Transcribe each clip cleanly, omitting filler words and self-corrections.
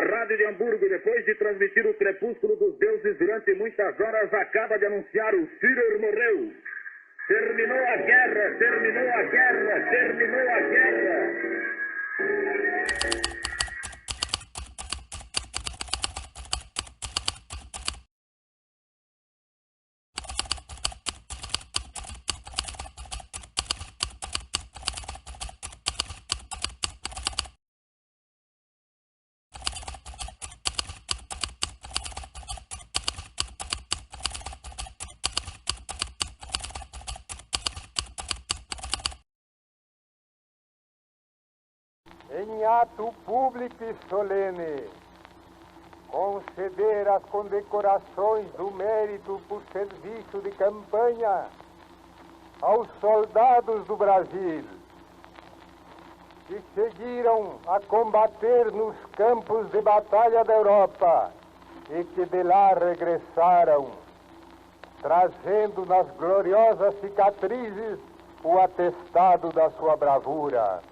rádio de Hamburgo, depois de transmitir o crepúsculo dos deuses durante muitas horas, acaba de anunciar: o Führer morreu. Terminou a guerra, terminou a guerra, terminou a guerra. Em ato público e solene, conceder as condecorações do mérito por serviço de campanha aos soldados do Brasil que seguiram a combater nos campos de batalha da Europa e que de lá regressaram, trazendo nas gloriosas cicatrizes o atestado da sua bravura.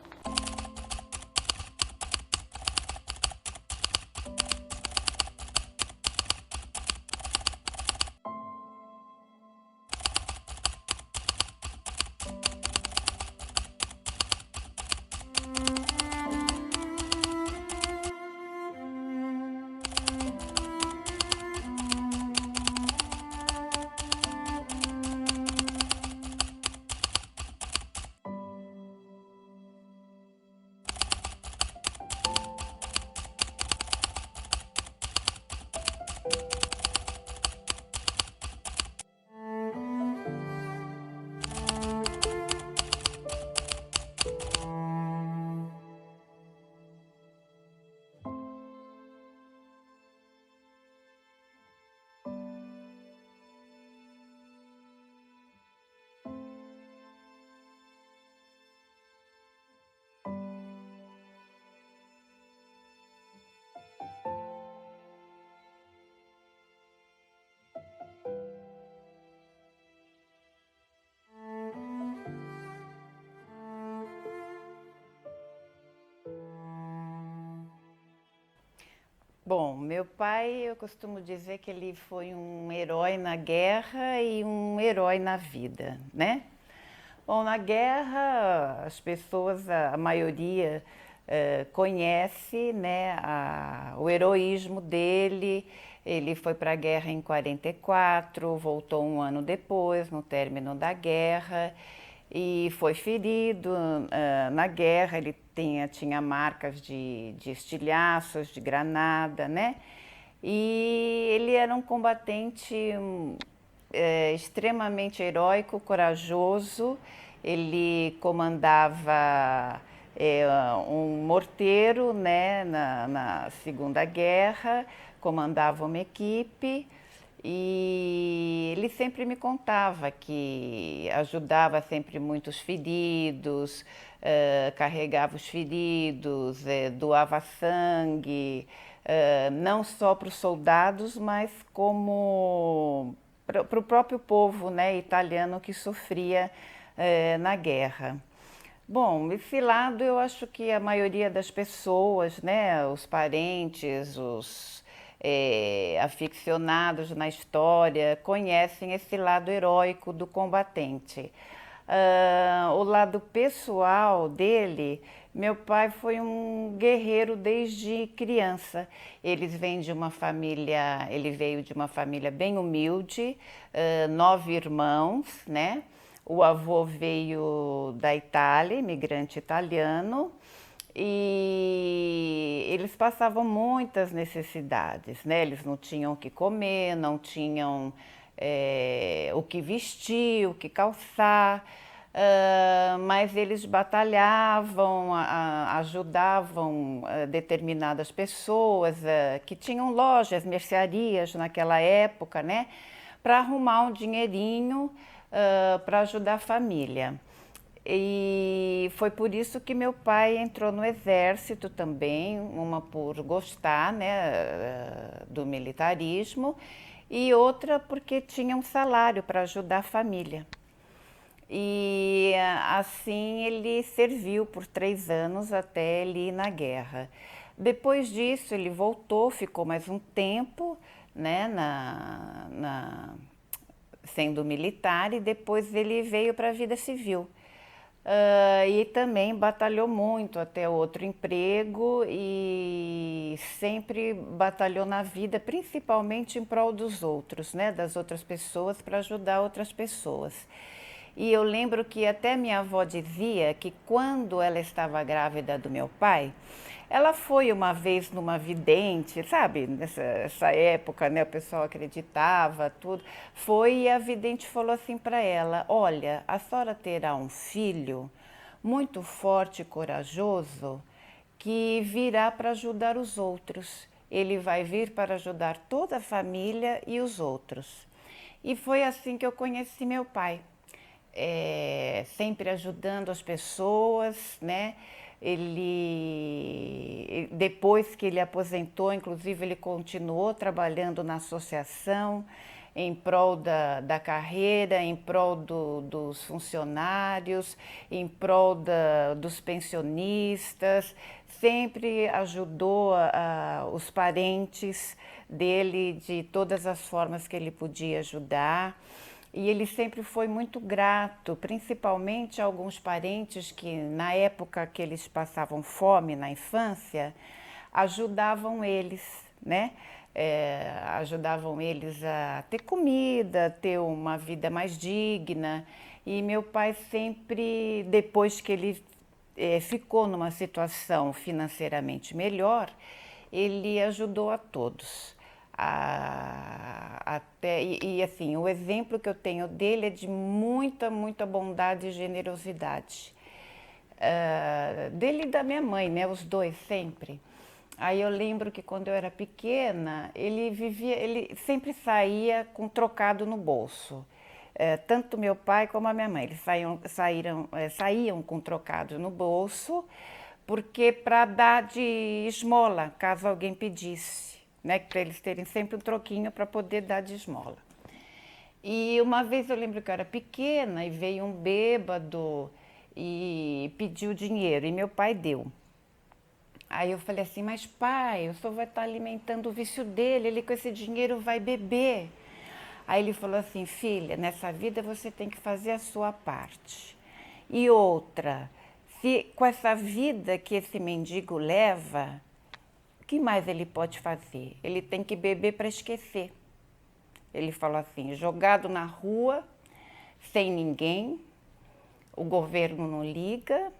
Bom, meu pai, eu costumo dizer que ele foi um herói na guerra e um herói na vida, né? Bom, na guerra, as pessoas, a maioria, conhece, né, o heroísmo dele. Ele foi para a guerra em 44, voltou um ano depois, no término da guerra, e foi ferido na guerra. Ele tinha marcas de estilhaços, de granada, né? E ele era um combatente extremamente heróico, corajoso. Ele comandava um morteiro, né, na Segunda Guerra, comandava uma equipe. E ele sempre me contava que ajudava sempre muitos feridos, carregava os feridos, doava sangue, não só para os soldados, mas como para o próprio povo, né, italiano que sofria na guerra. Bom, esse lado eu acho que a maioria das pessoas, né, os parentes, os aficionados na história, conhecem esse lado heróico do combatente. O lado pessoal dele, meu pai foi um guerreiro desde criança. Ele veio de uma família bem humilde, 9 irmãos, né? O avô veio da Itália, imigrante italiano, e eles passavam muitas necessidades, né? Eles não tinham o que comer, não tinham o que vestir, o que calçar, mas eles batalhavam, ajudavam determinadas pessoas que tinham lojas, mercearias naquela época, né? Para arrumar um dinheirinho para ajudar a família. E foi por isso que meu pai entrou no exército também, uma por gostar, né, do militarismo, e outra porque tinha um salário para ajudar a família. E assim ele serviu por 3 anos até ele ir na guerra. Depois disso, ele voltou, ficou mais um tempo, né, sendo militar, e depois ele veio para a vida civil. E também batalhou muito até outro emprego e sempre batalhou na vida, principalmente em prol dos outros, né, das outras pessoas, para ajudar outras pessoas. E eu lembro que até minha avó dizia que quando ela estava grávida do meu pai, ela foi uma vez numa vidente, sabe, nessa época, né, o pessoal acreditava, tudo. Foi e a vidente falou assim para ela: olha, a senhora terá um filho muito forte e corajoso que virá para ajudar os outros. Ele vai vir para ajudar toda a família e os outros. E foi assim que eu conheci meu pai. Sempre ajudando as pessoas, né? Ele, depois que ele aposentou, inclusive ele continuou trabalhando na associação em prol da carreira, em prol dos funcionários, em prol dos pensionistas, sempre ajudou os parentes dele de todas as formas que ele podia ajudar. E ele sempre foi muito grato, principalmente a alguns parentes que, na época que eles passavam fome na infância, ajudavam eles, né? Ajudavam eles a ter comida, a ter uma vida mais digna. E meu pai sempre, depois que ele ficou numa situação financeiramente melhor, ele ajudou a todos. Assim, o exemplo que eu tenho dele é de muita bondade e generosidade. Dele e da minha mãe, né? Os dois sempre. Aí eu lembro que quando eu era pequena, ele sempre saía com trocado no bolso. Tanto meu pai como a minha mãe, eles saíam com trocado no bolso, porque para dar de esmola, caso alguém pedisse. Né, para eles terem sempre um troquinho para poder dar de esmola. E uma vez eu lembro que eu era pequena e veio um bêbado e pediu dinheiro e meu pai deu. Aí eu falei assim: mas pai, o senhor vai estar alimentando o vício dele, ele com esse dinheiro vai beber. Aí ele falou assim: filha, nessa vida você tem que fazer a sua parte. E outra, se com essa vida que esse mendigo leva, o que mais ele pode fazer? Ele tem que beber para esquecer. Ele falou assim: jogado na rua, sem ninguém, o governo não liga,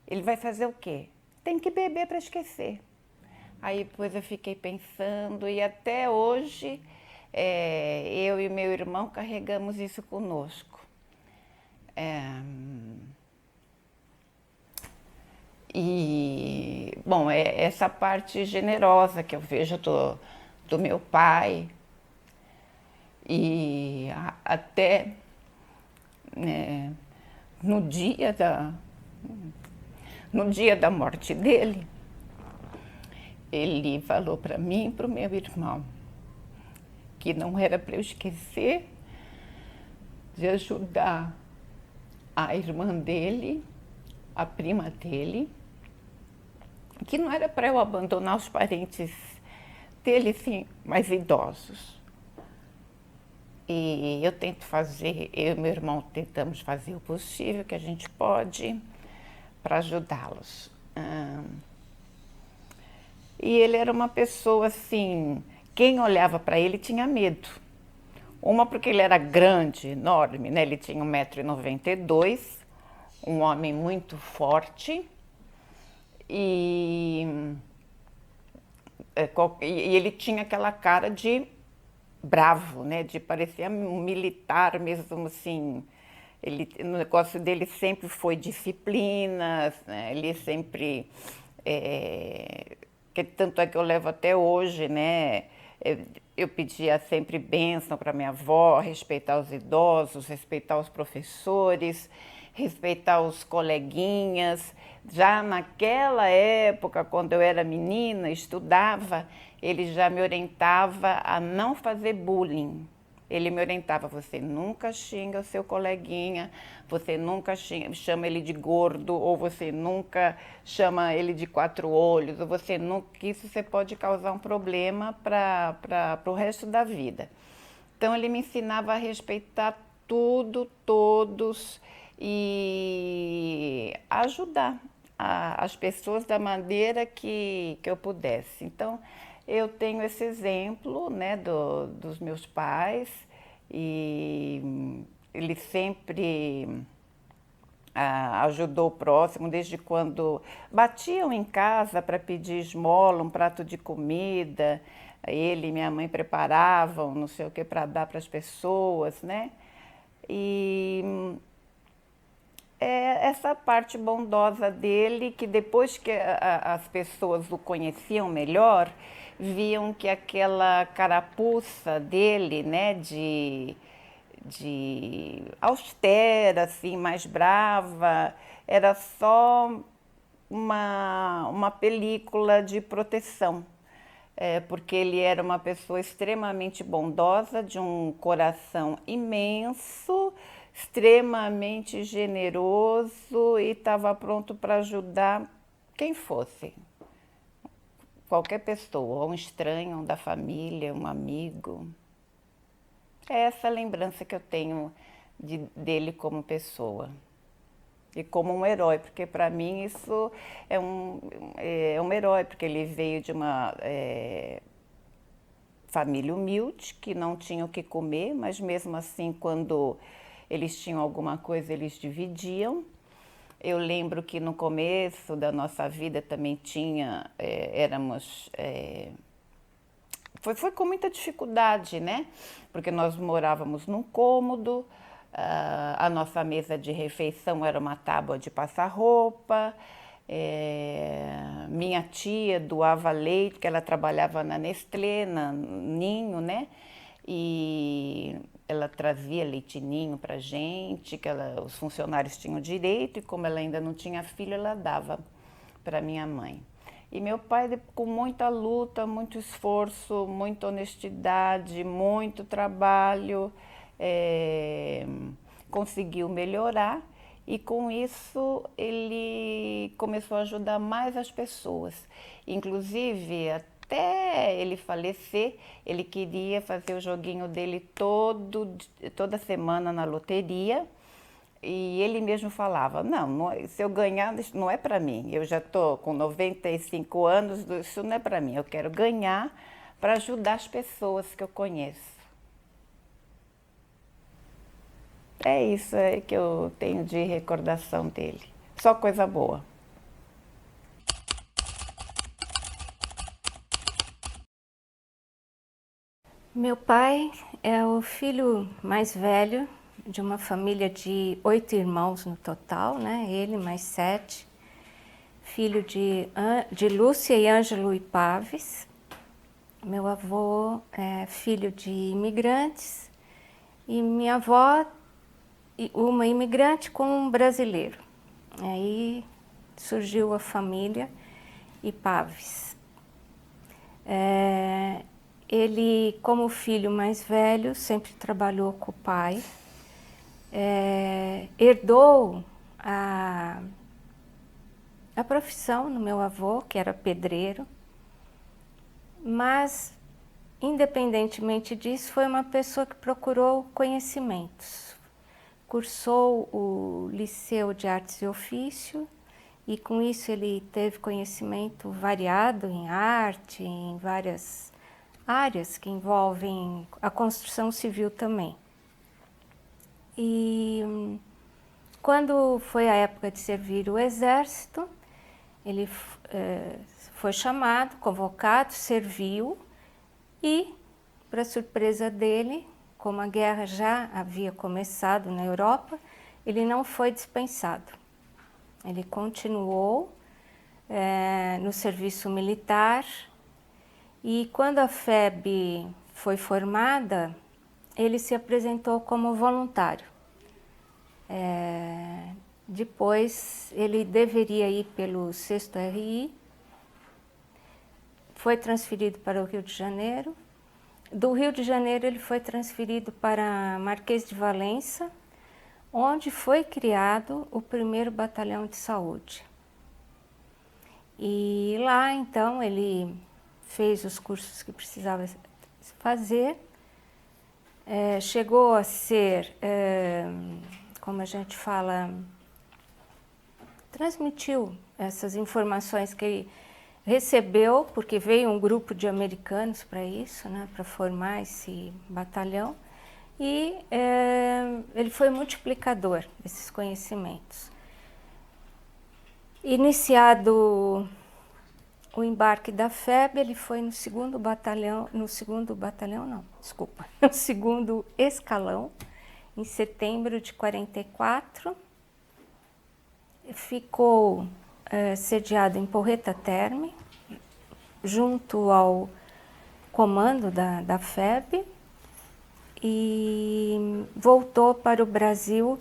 ele vai fazer o quê? Tem que beber para esquecer. Aí depois eu fiquei pensando e até hoje eu e meu irmão carregamos isso conosco. E, bom, essa parte generosa que eu vejo do meu pai. E até no dia da morte dele, ele falou para mim e para o meu irmão que não era para eu esquecer de ajudar a irmã dele, a prima dele, que não era para eu abandonar os parentes dele, sim, mais idosos. E eu e meu irmão tentamos fazer o possível que a gente pode para ajudá-los. E ele era uma pessoa assim, quem olhava para ele tinha medo. Uma porque ele era grande, enorme, né? Ele tinha 1,92 m, um homem muito forte. E ele tinha aquela cara de bravo, né? De parecer um militar mesmo, assim. O negócio dele sempre foi disciplina, né? Ele sempre... tanto é que eu levo até hoje, né? Eu pedia sempre bênção para minha avó, respeitar os idosos, respeitar os professores, respeitar os coleguinhas. Já naquela época, quando eu era menina, estudava, ele já me orientava a não fazer bullying, Ele me orientava, você nunca xinga o seu coleguinha, você nunca chama ele de gordo, ou você nunca chama ele de 4 olhos, ou você nunca, isso você pode causar um problema para o resto da vida. Então ele me ensinava a respeitar tudo, todos e ajudar as pessoas da maneira que eu pudesse. Então eu tenho esse exemplo, né, dos meus pais e ele sempre ajudou o próximo, desde quando batiam em casa para pedir esmola, um prato de comida, ele e minha mãe preparavam, não sei o que, para dar para as pessoas, né? E essa parte bondosa dele, que depois que as pessoas o conheciam melhor, viam que aquela carapuça dele, né, de austera, assim, mais brava, era só uma película de proteção. Porque ele era uma pessoa extremamente bondosa, de um coração imenso, extremamente generoso e estava pronto para ajudar quem fosse. Qualquer pessoa, um estranho, um da família, um amigo. É essa lembrança que eu tenho dele como pessoa. E como um herói, porque para mim isso é um herói, porque ele veio de uma família humilde, que não tinha o que comer, mas mesmo assim, quando eles tinham alguma coisa, eles dividiam. Eu lembro que no começo da nossa vida também tinha, foi com muita dificuldade, né? Porque nós morávamos num cômodo, a nossa mesa de refeição era uma tábua de passar roupa, minha tia doava leite, que ela trabalhava na Nestlé, na Ninho, né? E ela trazia leite Ninho pra gente, que os funcionários tinham direito, e como ela ainda não tinha filho, ela dava para minha mãe. E meu pai, com muita luta, muito esforço, muita honestidade, muito trabalho, conseguiu melhorar e com isso ele começou a ajudar mais as pessoas. Inclusive, até ele falecer, ele queria fazer o joguinho dele toda semana na loteria. E ele mesmo falava, não, se eu ganhar, não é para mim. Eu já estou com 95 anos, isso não é para mim. Eu quero ganhar para ajudar as pessoas que eu conheço. É isso que eu tenho de recordação dele. Só coisa boa. Meu pai é o filho mais velho de uma família de 8 irmãos no total, né? Ele mais 7. Filho de Lúcia e Ângelo Ipaves. Meu avô é filho de imigrantes e minha avó, uma imigrante com um brasileiro. Aí surgiu a família Ipaves. Ele, como filho mais velho, sempre trabalhou com o pai. Herdou a profissão no meu avô, que era pedreiro, mas, independentemente disso, foi uma pessoa que procurou conhecimentos. Cursou o Liceu de Artes e Ofício e, com isso, ele teve conhecimento variado em arte, em várias áreas que envolvem a construção civil também. E quando foi a época de servir o exército, ele foi chamado, convocado, serviu e, para surpresa dele, como a guerra já havia começado na Europa, ele não foi dispensado. Ele continuou no serviço militar e quando a FEB foi formada, ele se apresentou como voluntário. Depois ele deveria ir pelo 6º RI, foi transferido para o Rio de Janeiro, Do Rio de Janeiro ele foi transferido para Marquês de Valença, onde foi criado o 1º Batalhão de Saúde. E lá, então, ele fez os cursos que precisava fazer, chegou a ser, como a gente fala, transmitiu essas informações que ele recebeu, porque veio um grupo de americanos para isso, né, para formar esse batalhão, e ele foi multiplicador desses conhecimentos. Iniciado o embarque da FEB, ele foi no 2º batalhão, no 2º escalão, em setembro de 44, ficou sediado em Porreta Terme, junto ao comando da FEB, e voltou para o Brasil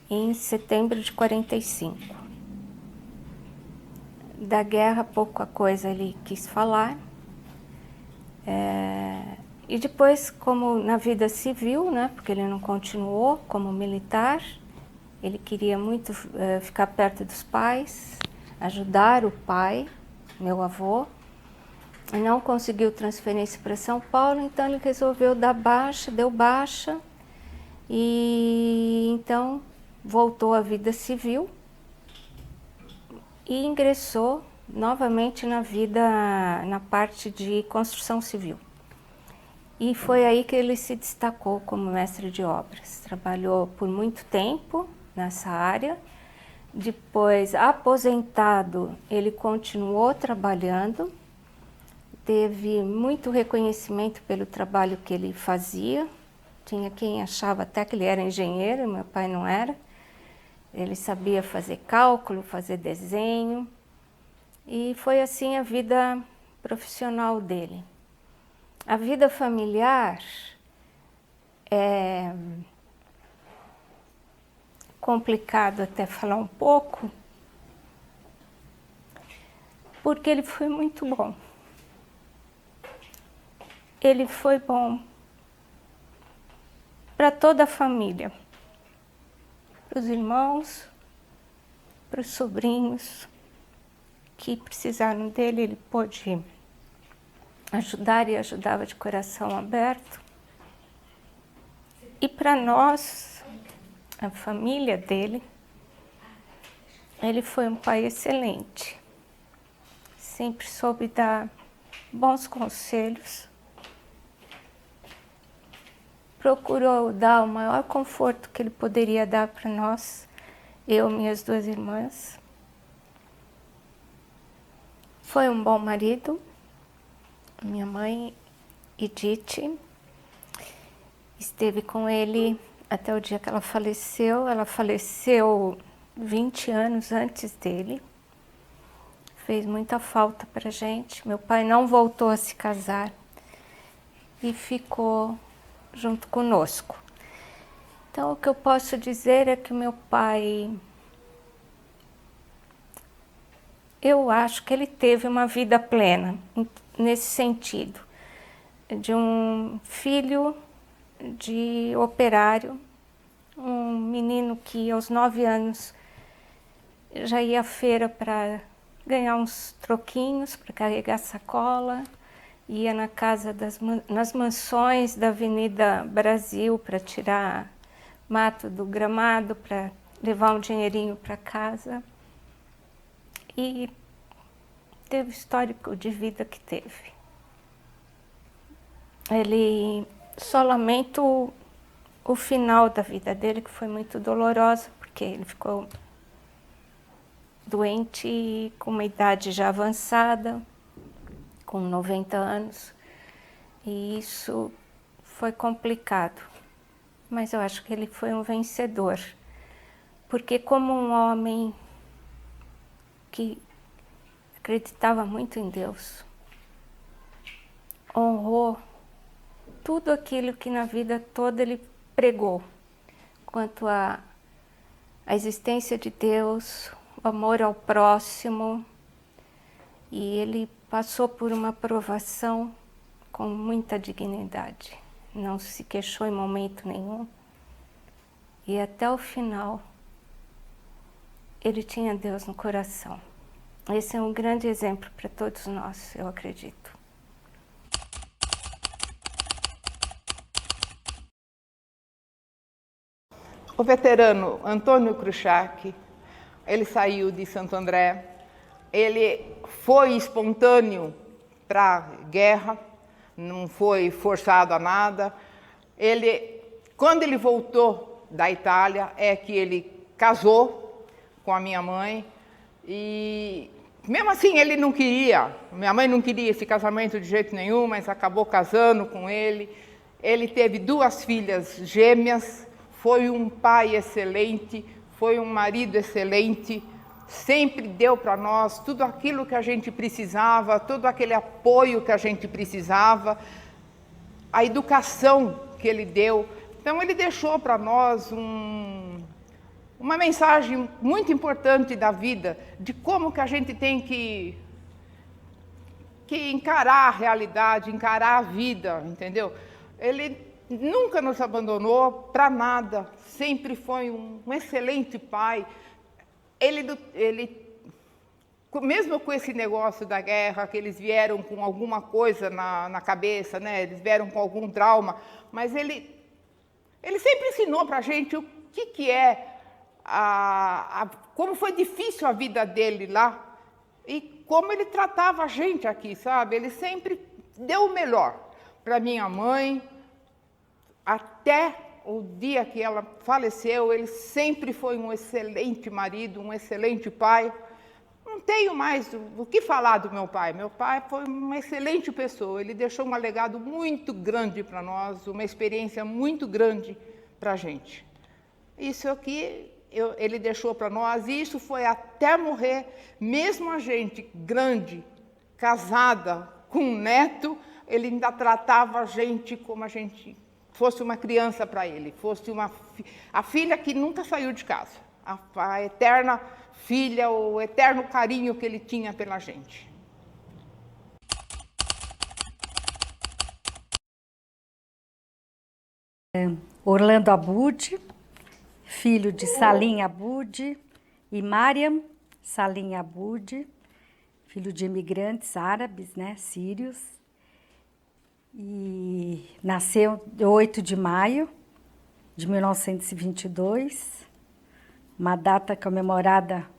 em setembro de 45. Da guerra, pouca coisa ele quis falar. E depois, como na vida civil, né, porque ele não continuou como militar, ele queria muito ficar perto dos pais, ajudar o pai, meu avô. Não conseguiu transferência para São Paulo, então ele resolveu dar baixa, deu baixa, e então voltou à vida civil e ingressou novamente na parte de construção civil. E foi aí que ele se destacou como mestre de obras. Trabalhou por muito tempo nessa área. Depois, aposentado, ele continuou trabalhando. Teve muito reconhecimento pelo trabalho que ele fazia. Tinha quem achava até que ele era engenheiro, meu pai não era. Ele sabia fazer cálculo, fazer desenho. E foi assim a vida profissional dele. A vida familiar é complicado até falar um pouco, porque ele foi muito bom. Ele foi bom para toda a família, para os irmãos, para os sobrinhos que precisaram dele, ele pôde ajudar e ajudava de coração aberto. E para nós, a família dele, ele foi um pai excelente. Sempre soube dar bons conselhos. Procurou dar o maior conforto que ele poderia dar para nós, eu e minhas 2 irmãs. Foi um bom marido. Minha mãe, Edith, esteve com ele até o dia que ela faleceu. Ela faleceu 20 anos antes dele. Fez muita falta para a gente. Meu pai não voltou a se casar e ficou junto conosco. Então, o que eu posso dizer é que meu pai, eu acho que ele teve uma vida plena, nesse sentido, de um filho de operário, um menino que aos 9 anos já ia à feira para ganhar uns troquinhos, para carregar sacola, ia na casa nas mansões da Avenida Brasil para tirar mato do gramado, para levar um dinheirinho para casa. E teve o histórico de vida que teve. Ele só lamento o final da vida dele, que foi muito dolorosa, porque ele ficou doente e com uma idade já avançada, com 90 anos, e isso foi complicado. Mas eu acho que ele foi um vencedor, porque como um homem que acreditava muito em Deus, honrou tudo aquilo que na vida toda ele pregou, quanto à existência de Deus, o amor ao próximo, e ele passou por uma provação com muita dignidade. Não se queixou em momento nenhum. E até o final, ele tinha Deus no coração. Esse é um grande exemplo para todos nós, eu acredito. O veterano Antônio Cruchac, ele saiu de Santo André, ele foi espontâneo para a guerra, não foi forçado a nada. Quando ele voltou da Itália, é que ele casou com a minha mãe e mesmo assim ele não queria, minha mãe não queria esse casamento de jeito nenhum, mas acabou casando com ele. Ele teve 2 filhas gêmeas, foi um pai excelente, foi um marido excelente, sempre deu para nós tudo aquilo que a gente precisava, todo aquele apoio que a gente precisava, a educação que ele deu. Então ele deixou para nós uma mensagem muito importante da vida, de como que a gente tem que encarar a realidade, encarar a vida, entendeu? Ele nunca nos abandonou para nada, sempre foi um excelente pai. Ele, mesmo com esse negócio da guerra, que eles vieram com alguma coisa na cabeça, né? Eles vieram com algum trauma, mas ele sempre ensinou para a gente o que é, como foi difícil a vida dele lá e como ele tratava a gente aqui, sabe? Ele sempre deu o melhor para minha mãe. Até o dia que ela faleceu, ele sempre foi um excelente marido, um excelente pai. Não tenho mais o que falar do meu pai. Meu pai foi uma excelente pessoa, ele deixou um legado muito grande para nós, uma experiência muito grande para a gente. Isso aqui ele deixou para nós, e isso foi até morrer, mesmo a gente grande, casada, com um neto, ele ainda tratava a gente como a gente fosse uma criança para ele, fosse a filha que nunca saiu de casa, a eterna filha, o eterno carinho que ele tinha pela gente. Orlando Abud, filho de Salim Abud e Mariam Salim Abud, filho de imigrantes árabes, né, sírios. E nasceu 8 de maio de 1922, uma data comemorada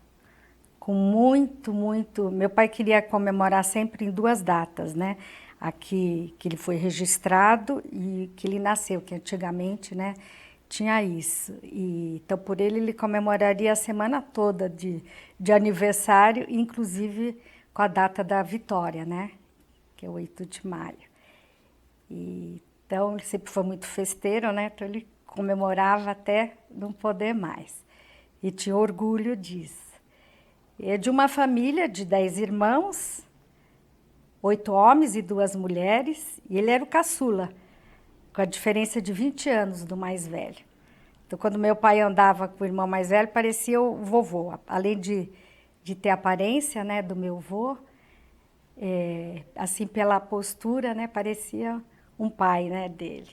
com muito... Meu pai queria comemorar sempre em 2 datas, né? Aqui que ele foi registrado e que ele nasceu, que antigamente, né, tinha isso. Então, por ele comemoraria a semana toda de aniversário, inclusive com a data da vitória, né? Que é 8 de maio. Então, ele sempre foi muito festeiro, né? Então, ele comemorava até não poder mais. E tinha orgulho disso. É de uma família de 10 irmãos, 8 homens e 2 mulheres, e ele era o caçula, com a diferença de 20 anos do mais velho. Então, quando meu pai andava com o irmão mais velho, parecia o vovô. Além de ter a aparência, né, do meu avô, assim, pela postura, né, parecia um pai, né, dele.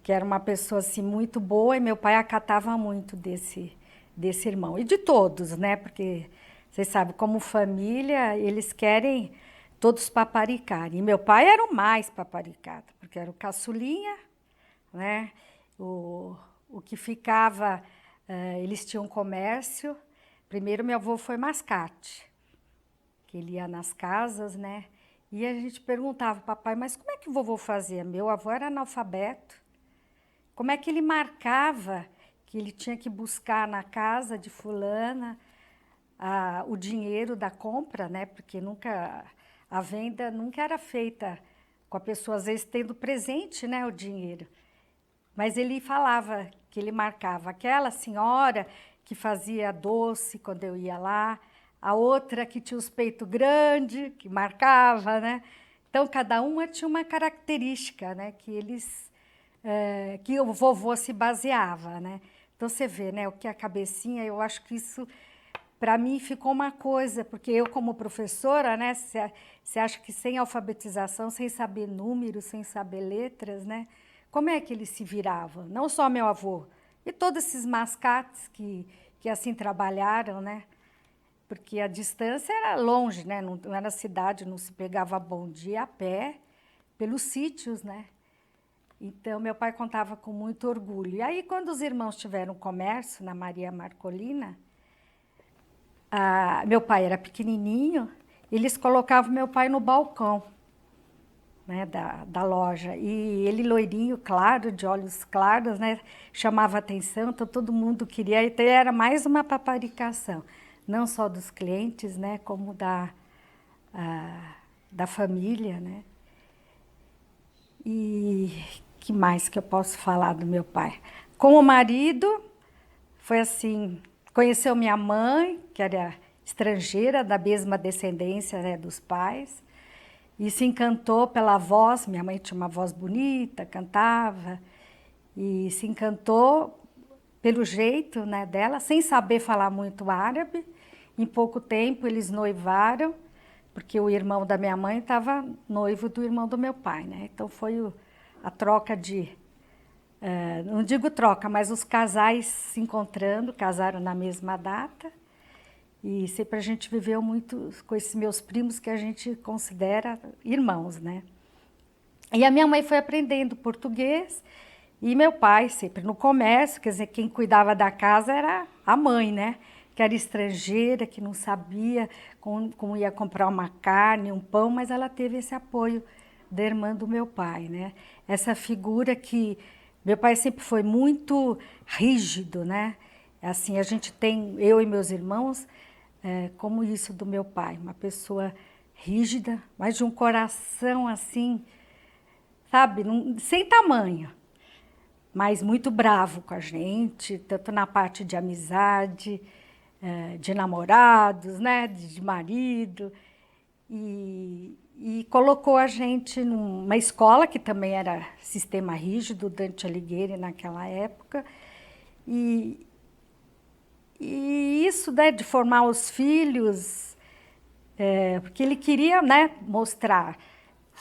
Que era uma pessoa assim, muito boa, e meu pai acatava muito desse irmão. E de todos, né, porque vocês sabem, como família, eles querem todos paparicarem. E meu pai era o mais paparicado, porque era o caçulinha, né? O que ficava, eles tinham comércio. Primeiro, meu avô foi mascate, que ele ia nas casas, né? E a gente perguntava, papai, mas como é que o vovô fazia? Meu avô era analfabeto. Como é que ele marcava que ele tinha que buscar na casa de fulana o dinheiro da compra, né? Porque a venda nunca era feita com a pessoa, às vezes, tendo presente, né, o dinheiro. Mas ele falava que ele marcava aquela senhora que fazia doce quando eu ia lá, a outra que tinha os peitos grandes, que marcava, né? Então, cada uma tinha uma característica, né, que o vovô se baseava, né? Então, você vê, né, o que a cabecinha, eu acho que isso para mim ficou uma coisa, porque eu como professora, né, você acha que sem alfabetização, sem saber números, sem saber letras, né, como é que eles se viravam? Não só meu avô, e todos esses mascates que assim trabalharam, né, porque a distância era longe, né, não era cidade, não se pegava bom dia a pé, pelos sítios, né. Então, meu pai contava com muito orgulho. E aí, quando os irmãos tiveram comércio na Maria Marcolina, meu pai era pequenininho, eles colocavam meu pai no balcão, né, da loja. E ele, loirinho, claro, de olhos claros, né, chamava atenção, então todo mundo queria. Então, era mais uma paparicação, não só dos clientes, né, como da família, né. E que mais que eu posso falar do meu pai? Com o marido, foi assim, conheceu minha mãe, que era estrangeira, da mesma descendência, né, dos pais, e se encantou pela voz. Minha mãe tinha uma voz bonita, cantava, e se encantou pelo jeito, né, dela, sem saber falar muito árabe. Em pouco tempo eles noivaram, porque o irmão da minha mãe estava noivo do irmão do meu pai, né? Então foi a troca não digo troca, mas os casais se encontrando, casaram na mesma data. E sempre a gente viveu muito com esses meus primos, que a gente considera irmãos, né? E a minha mãe foi aprendendo português, e meu pai sempre no comércio, quer dizer, quem cuidava da casa era a mãe, né? Que era estrangeira, que não sabia como ia comprar uma carne, um pão, mas ela teve esse apoio da irmã do meu pai, né? Essa figura que meu pai sempre foi muito rígido, né? Assim, a gente tem, eu e meus irmãos, como isso do meu pai, uma pessoa rígida, mas de um coração assim, sabe, sem tamanho, mas muito bravo com a gente, tanto na parte de amizade, de namorados, né, de marido, e colocou a gente numa escola que também era sistema rígido, Dante Alighieri naquela época, e isso, né, de formar os filhos, porque ele queria, né, mostrar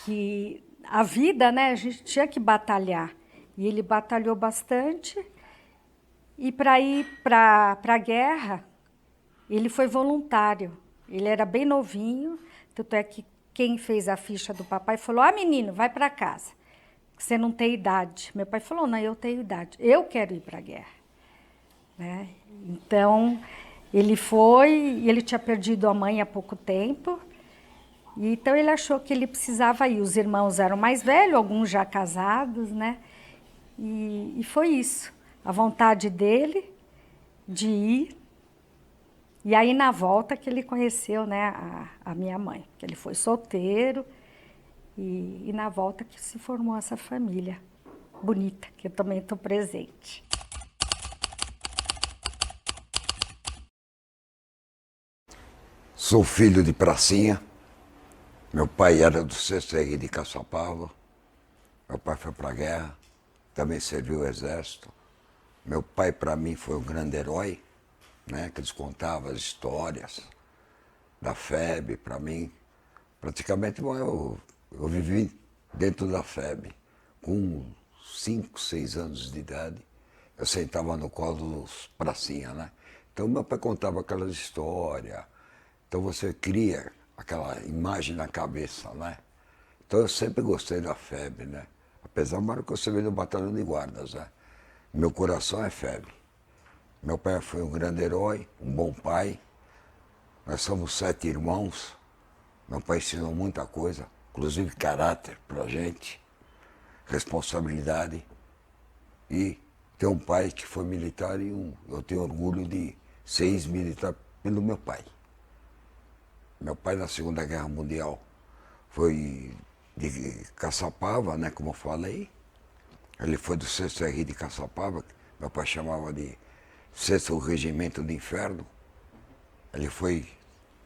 que a vida, né, a gente tinha que batalhar, e ele batalhou bastante, e para ir para a guerra, ele foi voluntário, ele era bem novinho, tanto é que quem fez a ficha do papai falou: menino, vai para casa, que você não tem idade. Meu pai falou: não, eu tenho idade, eu quero ir para a guerra. Né? Então, ele foi, e ele tinha perdido a mãe há pouco tempo, e então ele achou que ele precisava ir. Os irmãos eram mais velhos, alguns já casados, né? E foi isso, a vontade dele de ir. E aí, na volta, que ele conheceu, né, a minha mãe, que ele foi solteiro, e na volta que se formou essa família bonita, que eu também estou presente. Sou filho de pracinha. Meu pai era do 6º RI de Caçapava. Meu pai foi para a guerra, também serviu o exército. Meu pai, para mim, foi um grande herói, né, que eles contavam as histórias da FEB para mim. Praticamente eu vivi dentro da FEB. Com 5, 6 anos de idade, eu sentava no colo dos pracinha, né? Então meu pai contava aquelas histórias, então você cria aquela imagem na cabeça, né? Então eu sempre gostei da FEB, né? Apesar do que eu servi no batalhão de guardas, né? Meu coração é FEB. Meu pai foi um grande herói, um bom pai. Nós somos 7 irmãos. Meu pai ensinou muita coisa, inclusive caráter pra gente, responsabilidade. E ter um pai que foi militar e eu tenho orgulho de ser ex-militar pelo meu pai. Meu pai na Segunda Guerra Mundial foi de Caçapava, né, como eu falei. Ele foi do 6º RI de Caçapava, meu pai chamava de 6º Regimento do Inferno. Ele foi,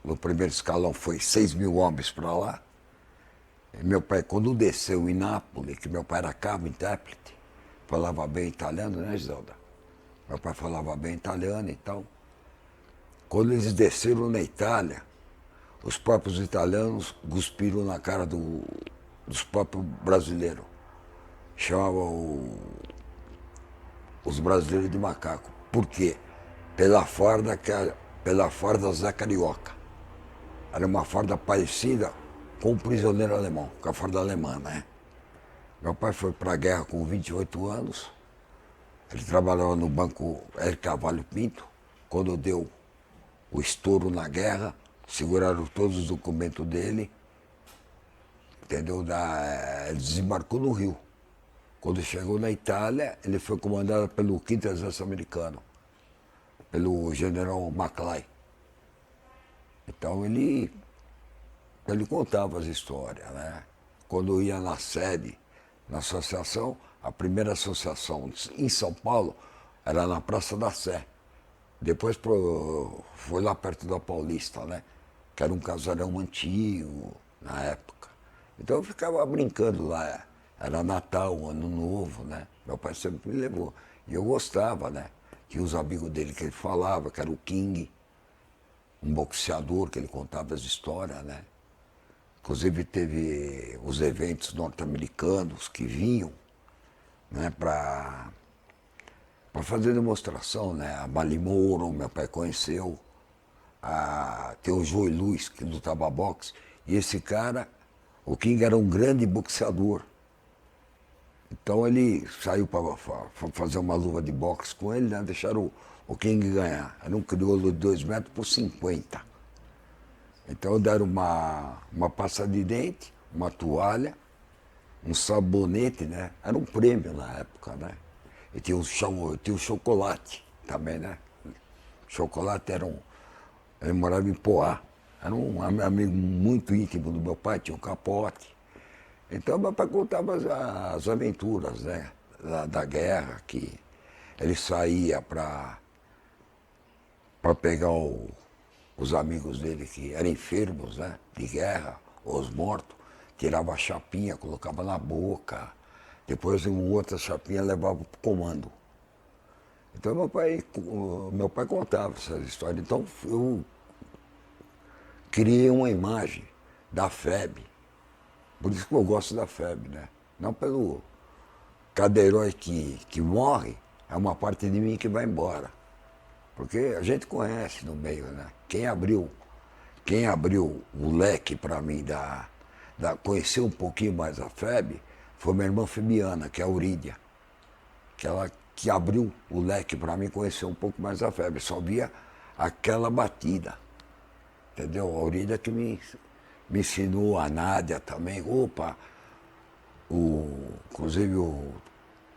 no primeiro escalão, foi 6.000 homens para lá. E meu pai, quando desceu em Nápoles, que meu pai era cabo, intérprete, falava bem italiano, né, Giselda? Meu pai falava bem italiano e tal. Quando eles desceram na Itália, os próprios italianos cuspiram na cara dos próprios brasileiros. Chamavam os brasileiros de macaco. Por quê? Pela farda Zé Carioca. Era uma farda parecida com o prisioneiro alemão, com a farda alemã, né? Meu pai foi para a guerra com 28 anos. Ele trabalhava no banco R. Carvalho Pinto. Quando deu o estouro na guerra, seguraram todos os documentos dele, entendeu? Ele desembarcou no Rio. Quando chegou na Itália, ele foi comandado pelo 5º Exército Americano, pelo general Maclay. Então ele contava as histórias, né? Quando ia na sede, na associação, a primeira associação em São Paulo era na Praça da Sé. Depois foi lá perto da Paulista, né? Que era um casarão antigo na época. Então eu ficava brincando lá. Era Natal, Ano Novo, né? Meu pai sempre me levou. E eu gostava, né? Tinha os amigos dele que ele falava, que era o King, um boxeador que ele contava as histórias, né? Inclusive teve os eventos norte-americanos que vinham, né? Para fazer demonstração, né? A Bali Mouro, meu pai conheceu. Tem o Joey Luiz, que lutava boxe. E esse cara, o King era um grande boxeador. Então ele saiu para fazer uma luva de boxe com ele, né? Deixaram o King ganhar. Era um crioulo de 2 metros por 50. Então deram uma pasta de dente, uma toalha, um sabonete, né? Era um prêmio na época, né? E tinha o chocolate também, né? Chocolate era ele morava em Poá. Era um amigo muito íntimo do meu pai, tinha um capote. Então meu pai contava as aventuras, né? Da guerra, que ele saía para pegar os amigos dele que eram enfermos, né? De guerra, os mortos, tirava a chapinha, colocava na boca. Depois uma outra chapinha levava para o comando. Então meu pai contava essas histórias. Então eu criei uma imagem da FEB. Por isso que eu gosto da FEB, né? Não pelo cada herói que morre, é uma parte de mim que vai embora. Porque a gente conhece no meio, né? Quem abriu o leque para mim conhecer um pouquinho mais a FEB foi minha irmã Fabiana, que é a Eurídia. Que abriu o leque para mim conhecer um pouco mais a FEB. Só via aquela batida. Entendeu? A Eurídia que me ensinou, a Nádia também. Opa! Inclusive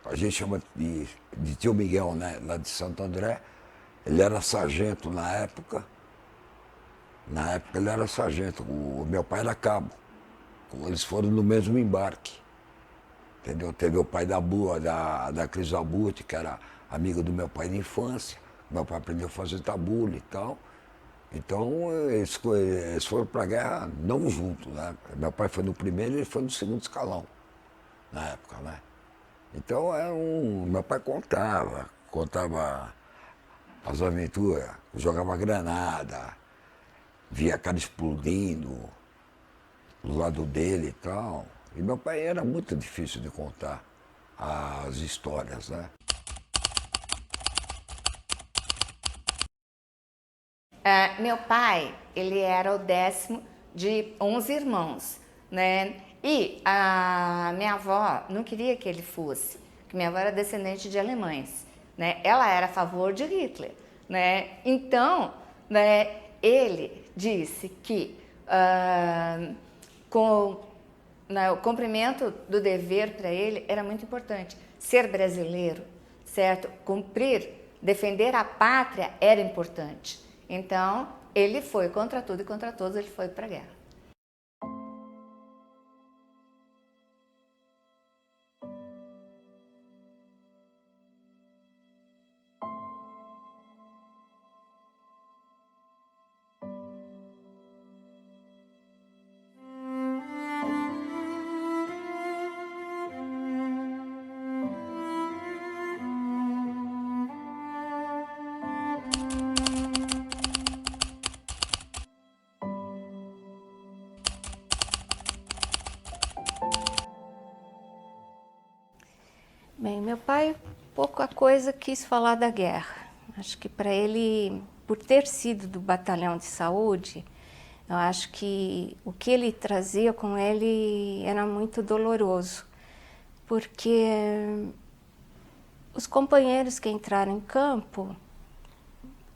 a gente chama de Tio Miguel, né? Lá de Santo André. Ele era sargento na época. Na época ele era sargento. O meu pai era cabo. Eles foram no mesmo embarque. Entendeu? Teve o pai da Cris Abuti, que era amigo do meu pai de infância. Meu pai aprendeu a fazer tabule e tal. Então eles foram para a guerra não juntos, né? Meu pai foi no primeiro e ele foi no segundo escalão, na época, né? Então meu pai contava as aventuras, jogava granada, via cara explodindo do lado dele e tal. E meu pai era muito difícil de contar as histórias, né? Meu pai, ele era o 10º de 11 irmãos, né? E a minha avó não queria que ele fosse, porque minha avó era descendente de alemães, né? Ela era a favor de Hitler, né? Então, né, ele disse que o cumprimento do dever para ele era muito importante. Ser brasileiro, certo? Cumprir, defender a pátria era importante. Então, ele foi contra tudo e contra todos, ele foi para a guerra. Bem, meu pai pouca coisa quis falar da guerra. Acho que para ele, por ter sido do batalhão de saúde, eu acho que o que ele trazia com ele era muito doloroso, porque os companheiros que entraram em campo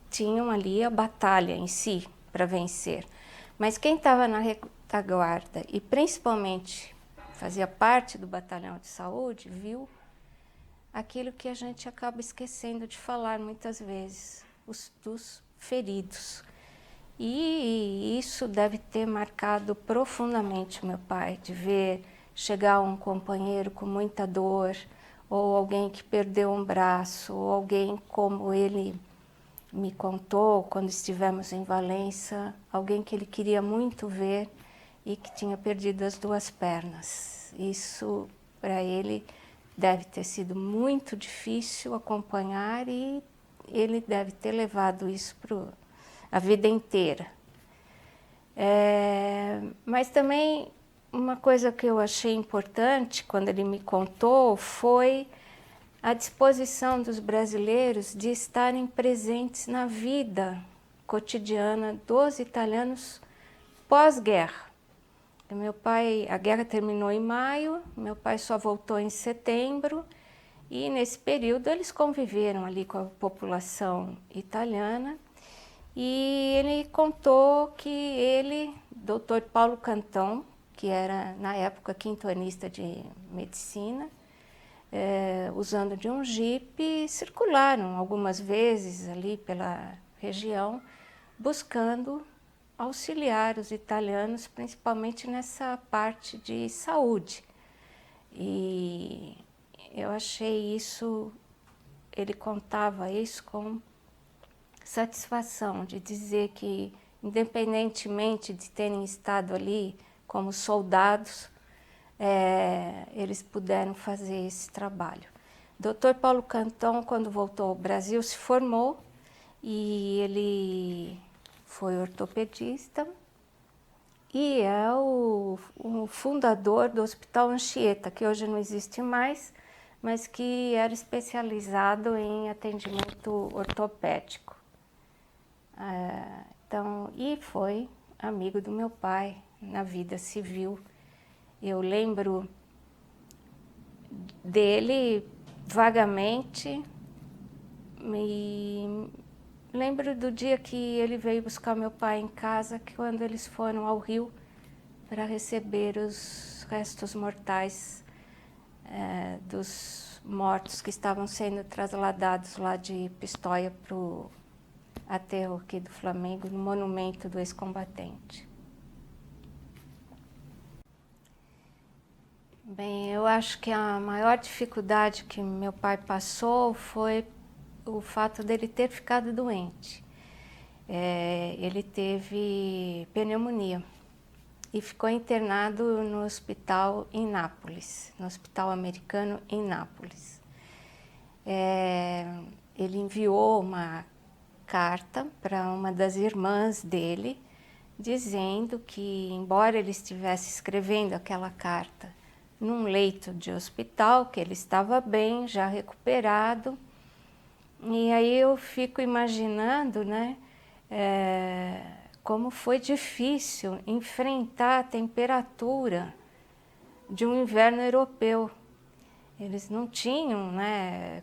tinham ali a batalha em si para vencer, mas quem estava na retaguarda e principalmente fazia parte do batalhão de saúde, viu aquilo que a gente acaba esquecendo de falar muitas vezes, dos feridos. E isso deve ter marcado profundamente meu pai, de ver chegar um companheiro com muita dor, ou alguém que perdeu um braço, ou alguém como ele me contou quando estivemos em Valença, alguém que ele queria muito ver e que tinha perdido as 2 pernas. Isso para ele deve ter sido muito difícil acompanhar e ele deve ter levado isso a vida inteira. Mas também uma coisa que eu achei importante quando ele me contou foi a disposição dos brasileiros de estarem presentes na vida cotidiana dos italianos pós-guerra. Meu pai, a guerra terminou em maio, meu pai só voltou em setembro e nesse período eles conviveram ali com a população italiana. E ele contou que ele, Dr. Paulo Cantão, que era na época quintonista de medicina, usando de um jipe, circularam algumas vezes ali pela região, buscando auxiliar os italianos, principalmente nessa parte de saúde. E eu achei isso, ele contava isso com satisfação de dizer que, independentemente de terem estado ali como soldados, eles puderam fazer esse trabalho. Dr. Paulo Cantão, quando voltou ao Brasil, se formou e ele foi ortopedista e é o fundador do Hospital Anchieta, que hoje não existe mais, mas que era especializado em atendimento ortopédico. E foi amigo do meu pai na vida civil. Eu lembro dele vagamente, e lembro do dia que ele veio buscar meu pai em casa, que quando eles foram ao Rio para receber os restos mortais dos mortos que estavam sendo trasladados lá de Pistoia para o aterro aqui do Flamengo, no monumento do ex-combatente. Bem, eu acho que a maior dificuldade que meu pai passou foi o fato dele ter ficado doente. Ele teve pneumonia e ficou internado no hospital em Nápoles, no hospital americano em Nápoles. Ele enviou uma carta para uma das irmãs dele, dizendo que, embora ele estivesse escrevendo aquela carta num leito de hospital, que ele estava bem, já recuperado. E aí eu fico imaginando, né, como foi difícil enfrentar a temperatura de um inverno europeu. Eles não tinham, né,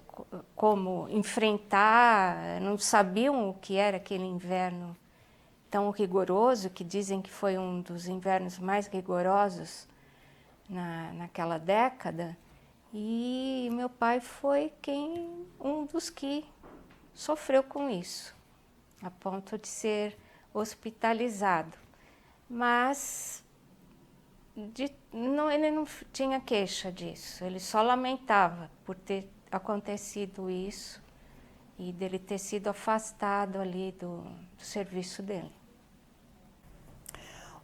como enfrentar, não sabiam o que era aquele inverno tão rigoroso, que dizem que foi um dos invernos mais rigorosos naquela década. E meu pai foi um dos que sofreu com isso, a ponto de ser hospitalizado. Mas ele não tinha queixa disso, ele só lamentava por ter acontecido isso e dele ter sido afastado ali do serviço dele.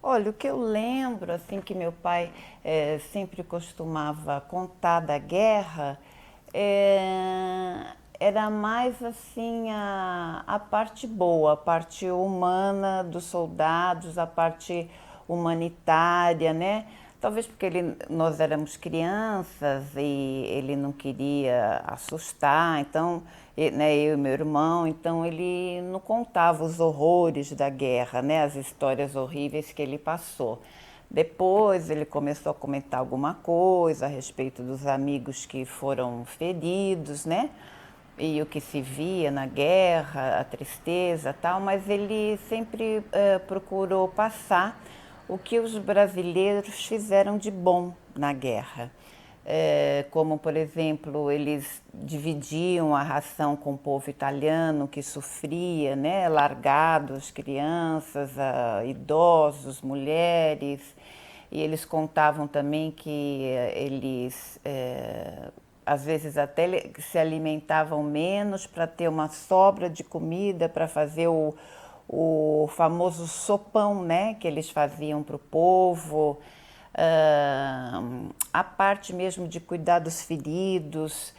Olha, o que eu lembro, assim, que meu pai sempre costumava contar da guerra, era mais, assim, a parte boa, a parte humana dos soldados, a parte humanitária, né? Talvez porque nós éramos crianças e ele não queria assustar, então, né, eu e meu irmão, então ele não contava os horrores da guerra, né, as histórias horríveis que ele passou. Depois ele começou a comentar alguma coisa a respeito dos amigos que foram feridos, né? E o que se via na guerra, a tristeza e tal, mas ele sempre procurou passar o que os brasileiros fizeram de bom na guerra. Como, por exemplo, eles dividiam a ração com o povo italiano que sofria, né? Largados, crianças, idosos, mulheres. E eles contavam também que eles, às vezes, até se alimentavam menos para ter uma sobra de comida para fazer o famoso sopão, né? Que eles faziam para o povo. A parte mesmo de cuidar dos feridos.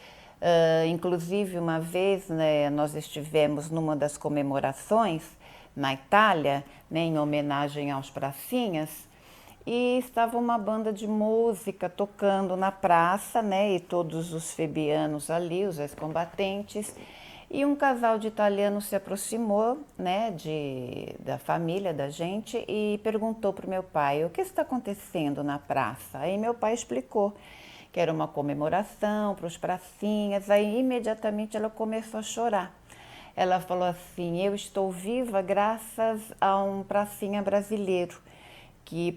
Inclusive, uma vez, né, nós estivemos numa das comemorações na Itália, né, em homenagem aos pracinhas, e estava uma banda de música tocando na praça, né, e todos os febianos ali, os ex-combatentes, e um casal de italianos se aproximou, né, da família da gente e perguntou para o meu pai: o que está acontecendo na praça? Aí meu pai explicou que era uma comemoração para os pracinhas. Aí imediatamente ela começou a chorar. Ela falou assim: eu estou viva graças a um pracinha brasileiro,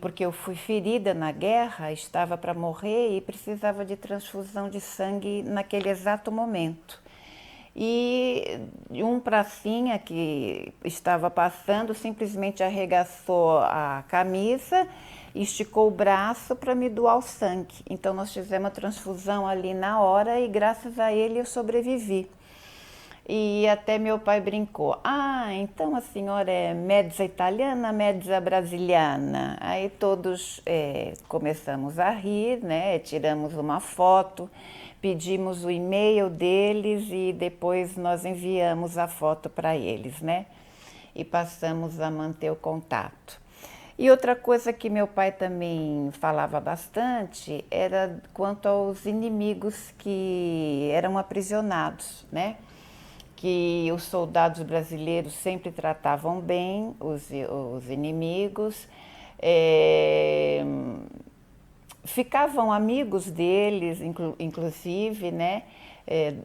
porque eu fui ferida na guerra, estava para morrer e precisava de transfusão de sangue naquele exato momento. E um pracinha que estava passando simplesmente arregaçou a camisa e esticou o braço para me doar o sangue. Então nós fizemos a transfusão ali na hora e graças a ele eu sobrevivi. E até meu pai brincou: ah, então a senhora é mezza italiana, mezza brasiliana. Aí todos começamos a rir, né? Tiramos uma foto, pedimos o e-mail deles e depois nós enviamos a foto para eles, né? E passamos a manter o contato. E outra coisa que meu pai também falava bastante era quanto aos inimigos que eram aprisionados, né? Que os soldados brasileiros sempre tratavam bem os inimigos, ficavam amigos deles, inclusive, né?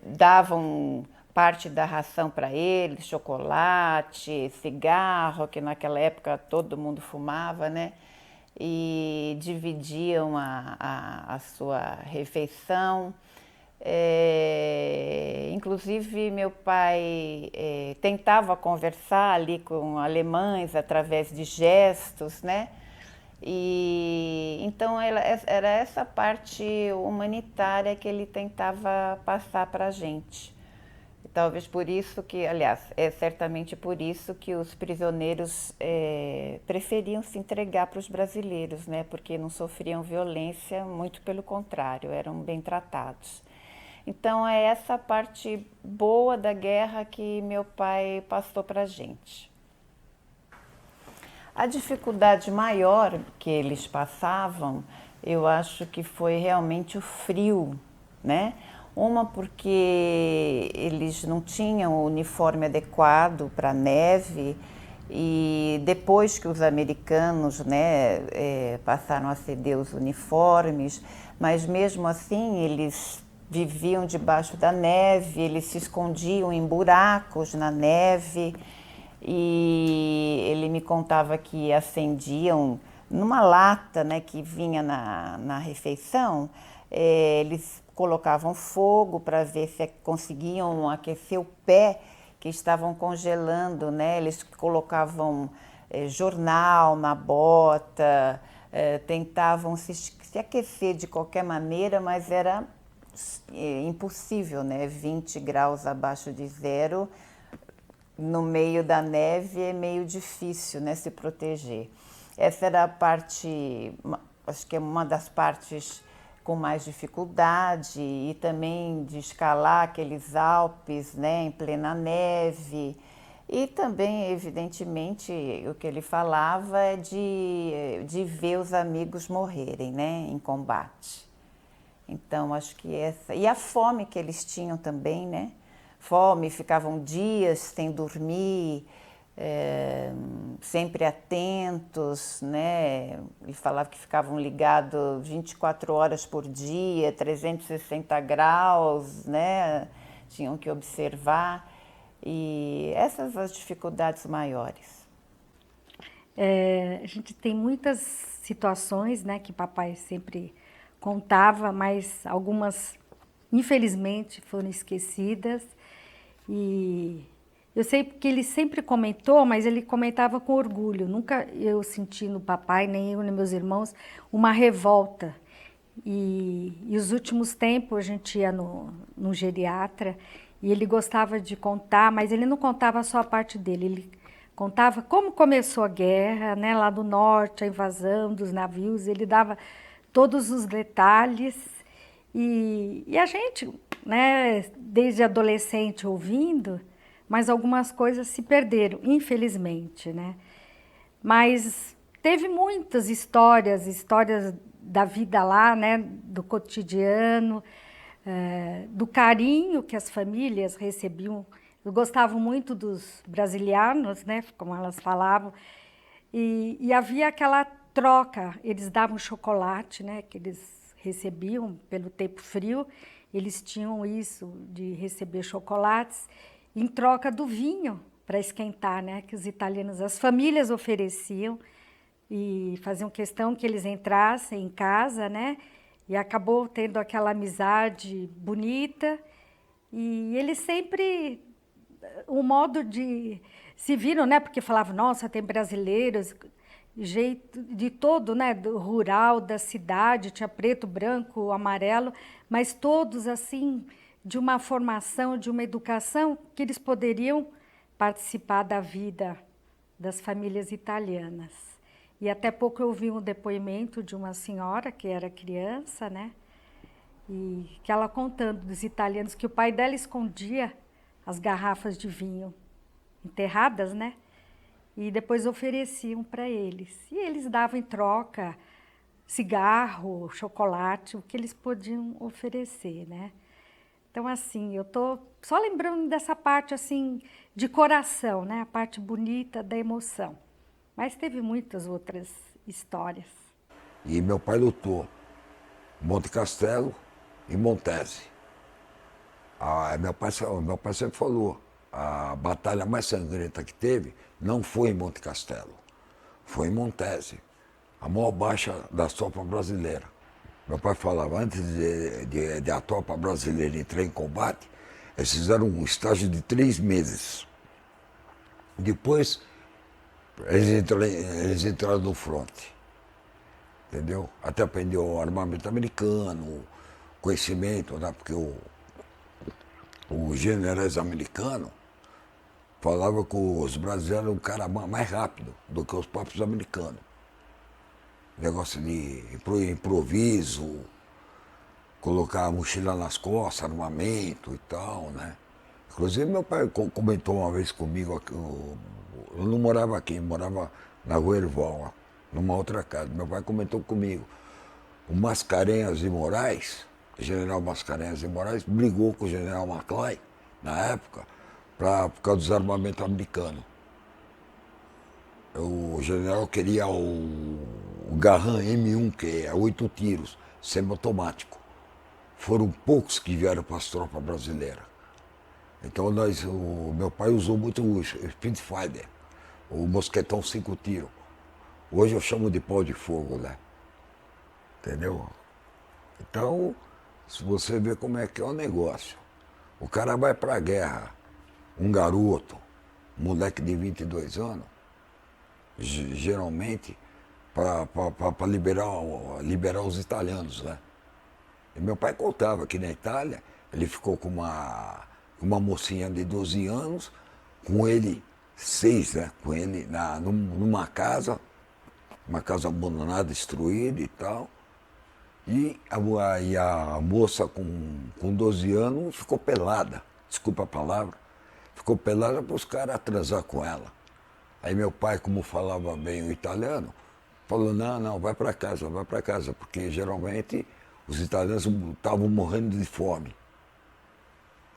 Davam parte da ração para eles, chocolate, cigarro, que naquela época todo mundo fumava, né? E dividiam a sua refeição. Inclusive meu pai tentava conversar ali com alemães através de gestos, né? E então era essa parte humanitária que ele tentava passar para a gente. Talvez por isso que, aliás, é certamente por isso que os prisioneiros preferiam se entregar para os brasileiros, né? Porque não sofriam violência, muito pelo contrário, eram bem tratados. Então é essa parte boa da guerra que meu pai passou para a gente. A dificuldade maior que eles passavam, eu acho que foi realmente o frio, né? Uma porque eles não tinham o uniforme adequado para a neve e depois que os americanos, né, passaram a ceder os uniformes, mas mesmo assim eles viviam debaixo da neve, eles se escondiam em buracos na neve e ele me contava que acendiam numa lata, né, que vinha na refeição, eles colocavam fogo para ver se conseguiam aquecer o pé que estavam congelando, né? Eles colocavam jornal na bota, tentavam se aquecer de qualquer maneira, mas era impossível, né? 20 graus abaixo de zero, no meio da neve é meio difícil, né, se proteger. Essa era a parte, acho que é uma das partes com mais dificuldade, e também de escalar aqueles Alpes, né, em plena neve. E também, evidentemente, o que ele falava é de ver os amigos morrerem, né, em combate. Então, acho que essa... E a fome que eles tinham também, né? Fome, ficavam dias sem dormir, sempre atentos, né? Ele falava que ficavam ligados 24 horas por dia, 360 graus, né? Tinham que observar. E essas as dificuldades maiores. A gente tem muitas situações, né, que papai sempre contava, mas algumas, infelizmente, foram esquecidas. E eu sei que ele sempre comentou, mas ele comentava com orgulho. Nunca eu senti no papai, nem eu nem meus irmãos, uma revolta. E os últimos tempos a gente ia no geriatra e ele gostava de contar, mas ele não contava só a parte dele, ele contava como começou a guerra, né, lá do norte, a invasão dos navios, ele dava todos os detalhes e a gente, né, desde adolescente ouvindo, mas algumas coisas se perderam, infelizmente, né? Mas teve muitas histórias da vida lá, né, do cotidiano, do carinho que as famílias recebiam. Eu gostava muito dos brasilianos, né, como elas falavam, e havia aquela troca, eles davam chocolate, né, que eles recebiam pelo tempo frio, eles tinham isso de receber chocolates em troca do vinho para esquentar, né, que os italianos, as famílias ofereciam e faziam questão que eles entrassem em casa, né, e acabou tendo aquela amizade bonita e eles sempre, o modo de se viram, né, porque falavam, nossa, tem brasileiros, jeito de todo, né, do rural, da cidade, tinha preto, branco, amarelo, mas todos assim, de uma formação, de uma educação que eles poderiam participar da vida das famílias italianas. E até pouco eu ouvi um depoimento de uma senhora que era criança, né, e que ela contando dos italianos que o pai dela escondia as garrafas de vinho enterradas, né, e depois ofereciam para eles. E eles davam em troca cigarro, chocolate, o que eles podiam oferecer, né. Então, assim, eu tô só lembrando dessa parte, assim, de coração, né, a parte bonita da emoção. Mas teve muitas outras histórias. E meu pai lutou em Monte Castelo e Montese. Meu pai sempre falou, a batalha mais sangrenta que teve não foi em Monte Castelo, foi em Montese, a maior baixa da tropa brasileira. Meu pai falava, antes de a tropa brasileira entrar em combate, eles fizeram um estágio de 3 meses. Depois, eles entraram no fronte, entendeu? Até aprendeu o armamento americano, conhecimento, né? Porque os generais americanos falavam que os brasileiros eram um cara mais rápido do que os próprios americanos. Negócio de improviso, colocar a mochila nas costas, armamento e tal, né? Inclusive meu pai comentou uma vez comigo, eu não morava aqui, eu morava na Rua Erval, numa outra casa. Meu pai comentou comigo, o Mascarenhas de Moraes, o general Mascarenhas de Moraes, brigou com o general Maclay, na época, por causa dos armamentos americanos. O general queria o Garran M1, que é 8 tiros, semiautomático. Foram poucos que vieram para as tropas brasileiras. Então meu pai usou muito o Spitfire, o mosquetão 5 tiros. Hoje eu chamo de pau de fogo, né? Entendeu? Então, se você vê como é que é o negócio, o cara vai para a guerra, um garoto, um moleque de 22 anos, geralmente para liberar os italianos, né? E meu pai contava que na Itália ele ficou com uma mocinha de 12 anos, com ele 6, né? Com ele numa casa, uma casa abandonada, destruída e tal. E a moça com 12 anos ficou pelada, desculpa a palavra, ficou pelada para os caras transar com ela. Aí meu pai, como falava bem o italiano, falou, não, vai para casa, porque geralmente os italianos estavam morrendo de fome.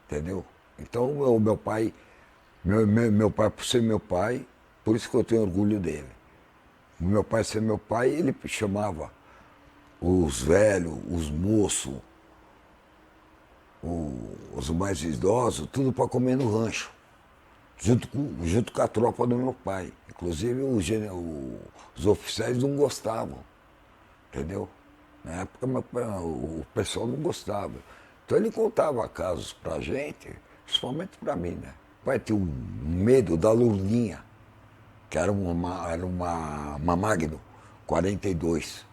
Entendeu? Então o meu pai, por ser meu pai, por isso que eu tenho orgulho dele. O meu pai ser meu pai, ele chamava os velhos, os moços, os mais idosos, tudo para comer no rancho, junto com a tropa do meu pai. Inclusive os oficiais não gostavam, entendeu? Na época o pessoal não gostava. Então ele contava casos pra gente, principalmente pra mim, né? O pai tinha um medo da Lourdinha, que era uma Magnum 42,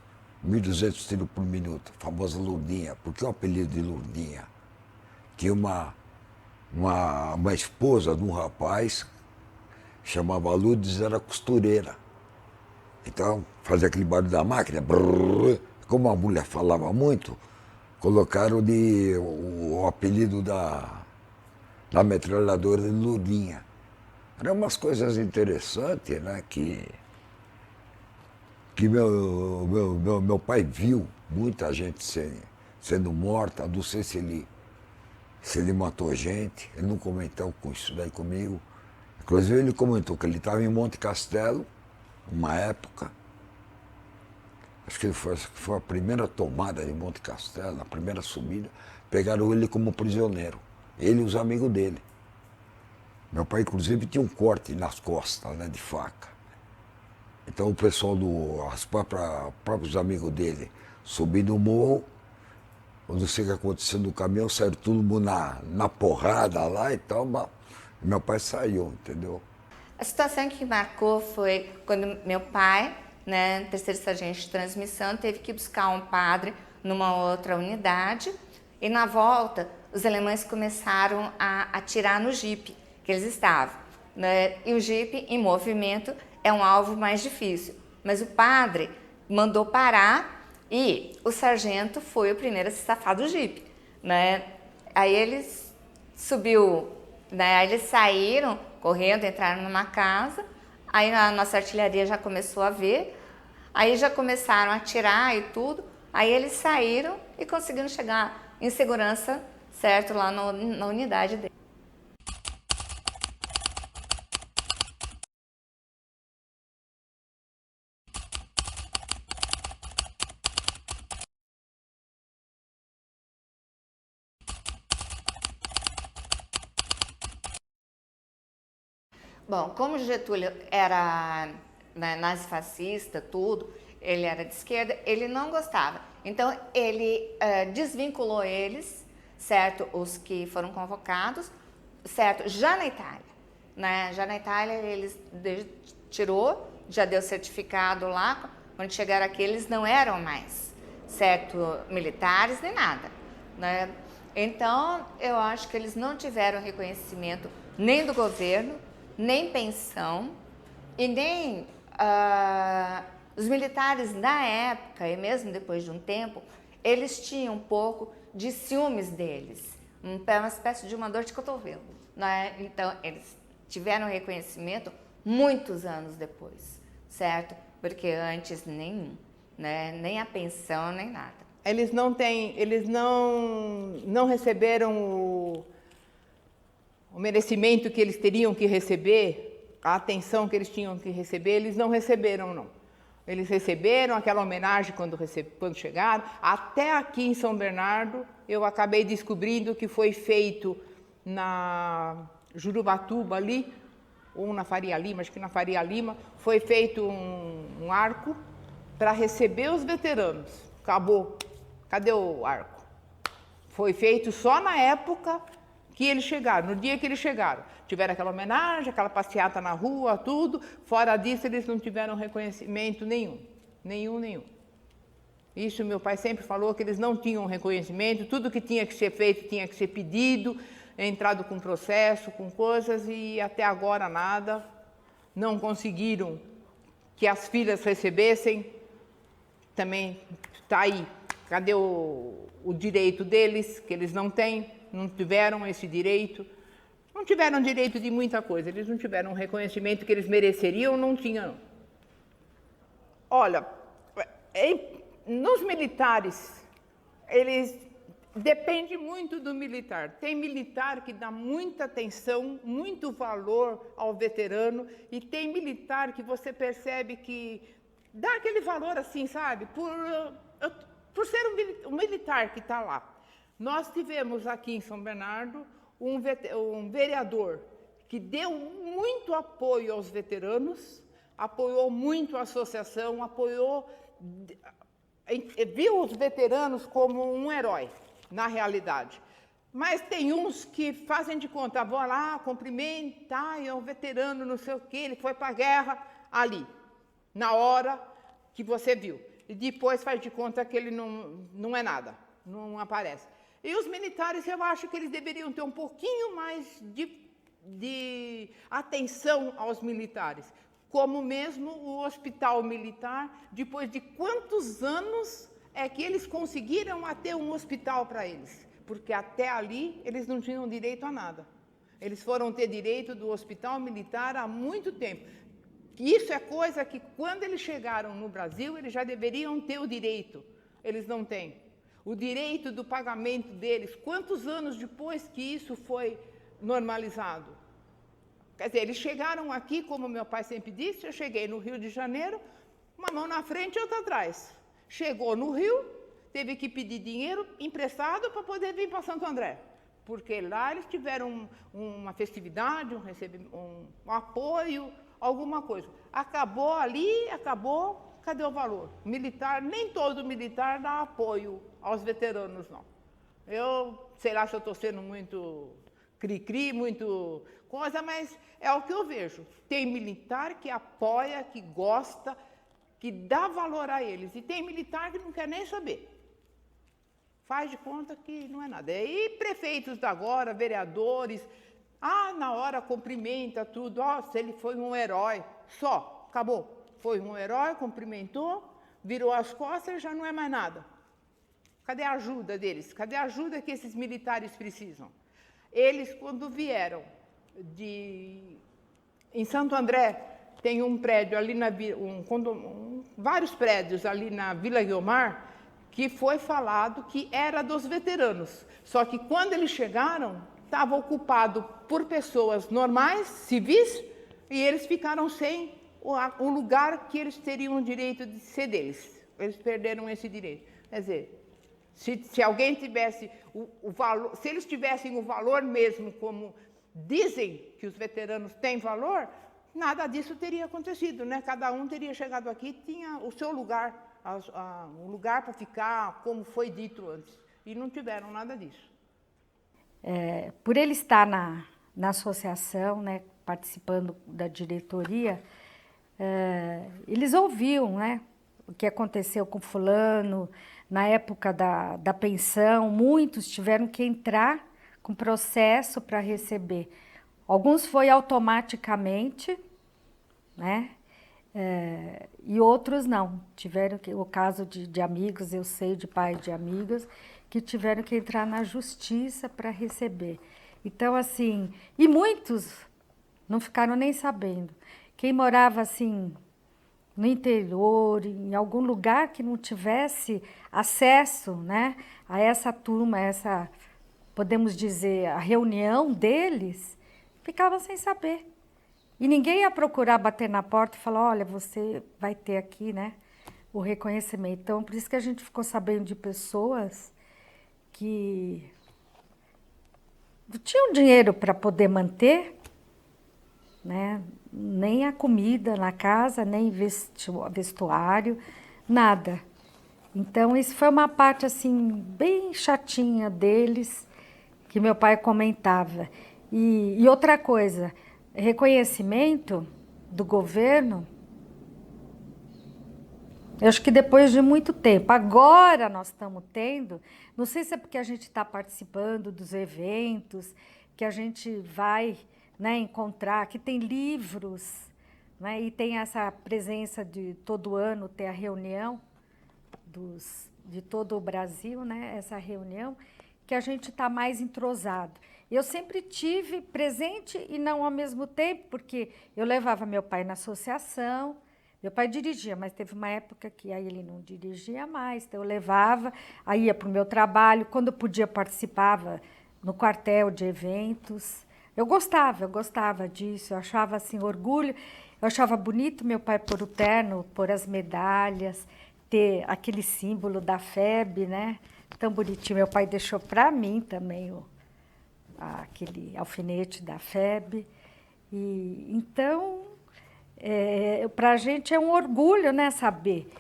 1.200 tiros por minuto, a famosa Lourdinha. Por que o apelido de Lourdinha? Tinha uma esposa de um rapaz, chamava Lourdes, era costureira. Então fazia aquele barulho da máquina, brrr, como a mulher falava muito, colocaram o apelido da metralhadora de Lourdinha. Eram umas coisas interessantes, né, que meu pai viu muita gente sendo morta. Não sei se ele matou gente, ele não comentou com isso daí comigo. Inclusive ele comentou que ele estava em Monte Castelo, uma época, acho que foi a primeira tomada de Monte Castelo, a primeira subida, pegaram ele como prisioneiro, ele e os amigos dele. Meu pai, inclusive, tinha um corte nas costas, né, de faca. Então o pessoal, os próprios amigos dele, subindo o morro, quando sei o que aconteceu no caminhão, saíram todo mundo na porrada lá e tal, mas meu pai saiu, entendeu? A situação que marcou foi quando meu pai, né, terceiro sargento de transmissão, teve que buscar um padre numa outra unidade e na volta os alemães começaram a atirar no jipe que eles estavam, né? E o jipe em movimento é um alvo mais difícil, mas o padre mandou parar e o sargento foi o primeiro a se safar do jipe, né? Aí eles aí eles saíram correndo, entraram numa casa, aí a nossa artilharia já começou a ver, aí já começaram a atirar e tudo, aí eles saíram e conseguiram chegar em segurança, certo, lá na unidade dele. Bom, como Getúlio era, né, nazifascista, tudo, ele era de esquerda, ele não gostava. Então, ele desvinculou eles, certo? Os que foram convocados, certo? Já na Itália, né? Já na Itália, eles tirou, já deu certificado lá. Quando chegaram aqui, eles não eram mais, certo? Militares nem nada, né? Então, eu acho que eles não tiveram reconhecimento nem do governo, nem pensão e nem os militares da época, e mesmo depois de um tempo, eles tinham um pouco de ciúmes deles, uma espécie de uma dor de cotovelo, né? Então, eles tiveram reconhecimento muitos anos depois, certo? Porque antes nenhum, né? Nem a pensão, nem nada. Eles não receberam o merecimento que eles teriam que receber, a atenção que eles tinham que receber, eles não receberam, não. Eles receberam aquela homenagem quando chegaram. Até aqui em São Bernardo, eu acabei descobrindo que foi feito na Jurubatuba ali, ou na Faria Lima, acho que na Faria Lima, foi feito um arco para receber os veteranos. Acabou. Cadê o arco? Foi feito só na época que eles chegaram, no dia que eles chegaram. Tiveram aquela homenagem, aquela passeata na rua, tudo. Fora disso, eles não tiveram reconhecimento nenhum. Nenhum. Isso meu pai sempre falou, que eles não tinham reconhecimento. Tudo que tinha que ser feito tinha que ser pedido, entrado com processo, com coisas, e até agora nada. Não conseguiram que as filhas recebessem. Também está aí. Cadê o direito deles, que eles não têm? Não tiveram esse direito. não tiveram direito de muita coisa, eles não tiveram o reconhecimento que eles mereceriam, não tinham. Olha, nos militares, eles depende muito do militar. Tem militar que dá muita atenção, muito valor ao veterano, e tem militar que você percebe que dá aquele valor assim, sabe? Por ser um militar que está lá. Nós tivemos aqui em São Bernardo um vereador que deu muito apoio aos veteranos, apoiou muito a associação, viu os veteranos como um herói, na realidade. Mas tem uns que fazem de conta, vou lá, cumprimentar, é um veterano, não sei o quê, ele foi para a guerra, ali, na hora que você viu. E depois faz de conta que ele não é nada, não aparece. E os militares, eu acho que eles deveriam ter um pouquinho mais de atenção aos militares. Como mesmo o hospital militar, depois de quantos anos é que eles conseguiram ter um hospital para eles? Porque até ali eles não tinham direito a nada. Eles foram ter direito do hospital militar há muito tempo. Isso é coisa que, quando eles chegaram no Brasil, eles já deveriam ter o direito. Eles não têm. O direito do pagamento deles, quantos anos depois que isso foi normalizado? Quer dizer, eles chegaram aqui, como meu pai sempre disse, eu cheguei no Rio de Janeiro, uma mão na frente e outra atrás. Chegou no Rio, teve que pedir dinheiro emprestado para poder vir para Santo André. Porque lá eles tiveram uma festividade, um apoio, alguma coisa. Acabou ali, acabou, cadê o valor? Militar, nem todo militar dá apoio aos veteranos, não. Eu, sei lá se eu estou sendo muito cri-cri, muito coisa, mas é o que eu vejo. Tem militar que apoia, que gosta, que dá valor a eles. E tem militar que não quer nem saber. Faz de conta que não é nada. E prefeitos da agora, vereadores, na hora cumprimenta tudo. Se ele foi um herói, só, acabou. Foi um herói, cumprimentou, virou as costas e já não é mais nada. Cadê a ajuda deles? Cadê a ajuda que esses militares precisam? Eles, quando vieram em Santo André, tem um prédio ali, vários prédios ali na Vila Guiomar, que foi falado que era dos veteranos. Só que quando eles chegaram, estava ocupado por pessoas normais, civis, e eles ficaram sem o lugar que eles teriam o direito de ser deles. Eles perderam esse direito. Quer dizer, se alguém tivesse o valor, se eles tivessem o valor mesmo, como dizem que os veteranos têm valor, nada disso teria acontecido, né? Cada um teria chegado aqui e tinha o seu lugar, um lugar para ficar, como foi dito antes. E não tiveram nada disso. Por ele estar na associação, né, participando da diretoria, eles ouviam, né, o que aconteceu com fulano, na época da pensão, muitos tiveram que entrar com processo para receber. Alguns foi automaticamente, né, e outros não. Tiveram que, o caso de amigos, eu sei de pais de amigos, que tiveram que entrar na justiça para receber. Então, assim, e muitos não ficaram nem sabendo. Quem morava, assim, no interior, em algum lugar que não tivesse acesso, né, a essa turma, podemos dizer, a reunião deles, ficava sem saber. E ninguém ia procurar bater na porta e falar, olha, você vai ter aqui, né, o reconhecimento. Então, por isso que a gente ficou sabendo de pessoas que tinham dinheiro para poder manter, né, nem a comida na casa, nem vestuário, nada. Então, isso foi uma parte, assim, bem chatinha deles, que meu pai comentava. E outra coisa, reconhecimento do governo, eu acho que depois de muito tempo. Agora nós estamos tendo, não sei se é porque a gente está participando dos eventos, que a gente vai, né, encontrar, que tem livros, né, e tem essa presença de todo ano, ter a reunião de todo o Brasil, né, essa reunião, porque a gente está mais entrosado. Eu sempre tive presente e não ao mesmo tempo, porque eu levava meu pai na associação, meu pai dirigia, mas teve uma época que aí ele não dirigia mais, então eu levava, aí ia para o meu trabalho, quando eu podia participava no quartel de eventos. Eu gostava disso, eu achava assim orgulho, eu achava bonito meu pai pôr o terno, pôr as medalhas, ter aquele símbolo da FEB, né? Tão bonitinho. Meu pai deixou para mim também aquele alfinete da FEB. E então, para a gente é um orgulho, né, saber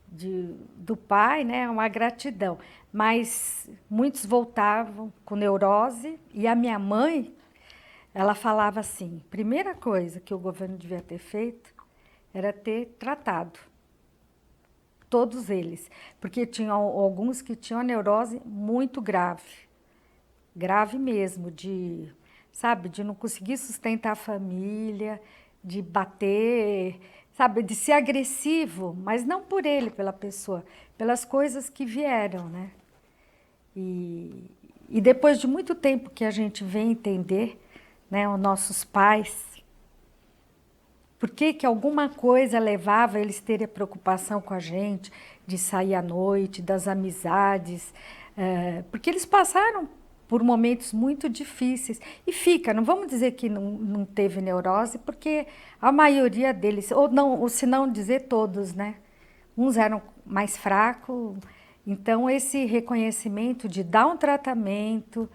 do pai, né, uma gratidão. Mas muitos voltavam com neurose e a minha mãe, ela falava assim, primeira coisa que o governo devia ter feito era ter tratado todos eles, porque tinham alguns que tinham a neurose muito grave mesmo, de não conseguir sustentar a família, de bater, de ser agressivo, mas não por ele, pela pessoa, pelas coisas que vieram, né? E depois de muito tempo que a gente vem entender, né, os nossos pais, por que alguma coisa levava eles a terem preocupação com a gente, de sair à noite, das amizades, porque eles passaram por momentos muito difíceis. E não vamos dizer que não teve neurose, porque a maioria deles, ou se não dizer todos, né? Uns eram mais fracos, então esse reconhecimento de dar um tratamento,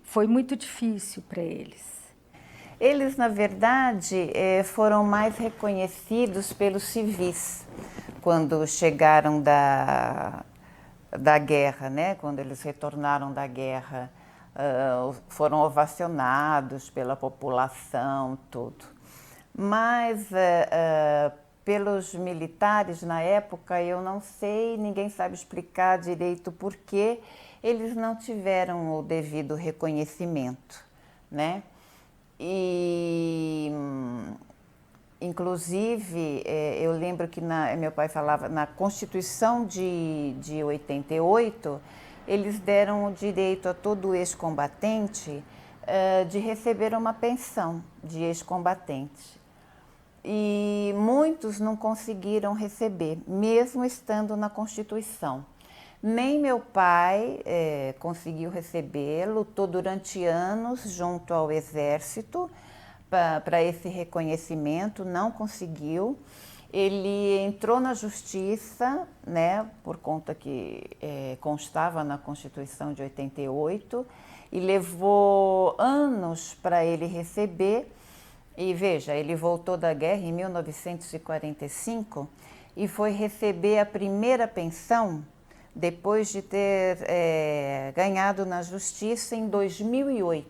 foi muito difícil para eles. Eles, na verdade, foram mais reconhecidos pelos civis, quando chegaram da guerra, né? Quando eles retornaram da guerra, foram ovacionados pela população, tudo. Mas, pelos militares, na época, eu não sei, ninguém sabe explicar direito por que eles não tiveram o devido reconhecimento, né? E, inclusive, eu lembro que meu pai falava, na Constituição de 88, eles deram o direito a todo ex-combatente de receber uma pensão de ex-combatente. E muitos não conseguiram receber, mesmo estando na Constituição. Nem meu pai conseguiu receber, lutou durante anos junto ao Exército para esse reconhecimento, não conseguiu. Ele entrou na Justiça, né, por conta que constava na Constituição de 88, e levou anos para ele receber. E veja, ele voltou da guerra em 1945 e foi receber a primeira pensão depois de ter ganhado na Justiça em 2008.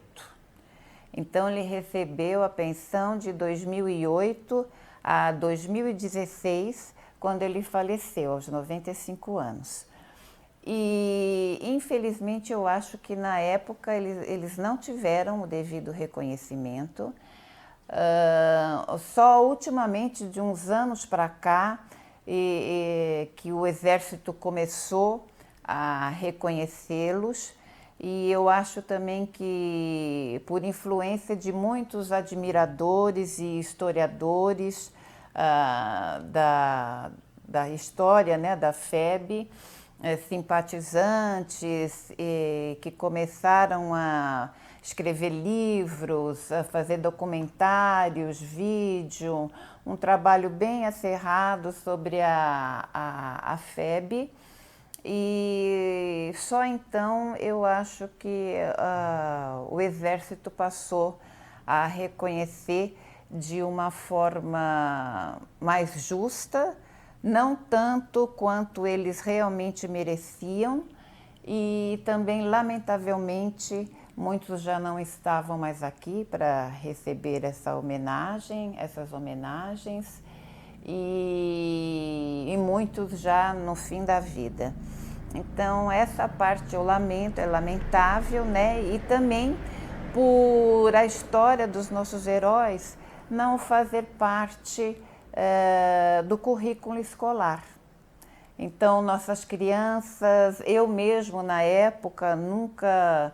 Então, ele recebeu a pensão de 2008 a 2016, quando ele faleceu, aos 95 anos. E, infelizmente, eu acho que na época eles não tiveram o devido reconhecimento. Só ultimamente, de uns anos para cá, que o Exército começou a reconhecê-los, e eu acho também que, por influência de muitos admiradores e historiadores da história, né, da FEB, simpatizantes que começaram a escrever livros, a fazer documentários, vídeo, um trabalho bem acerrado sobre a FEB. E só então eu acho que o Exército passou a reconhecer de uma forma mais justa, não tanto quanto eles realmente mereciam, e também, lamentavelmente, muitos já não estavam mais aqui para receber essas homenagens, e muitos já no fim da vida. Então, essa parte eu lamento, é lamentável, né? E também por a história dos nossos heróis não fazer parte do currículo escolar. Então, nossas crianças, eu mesmo na época nunca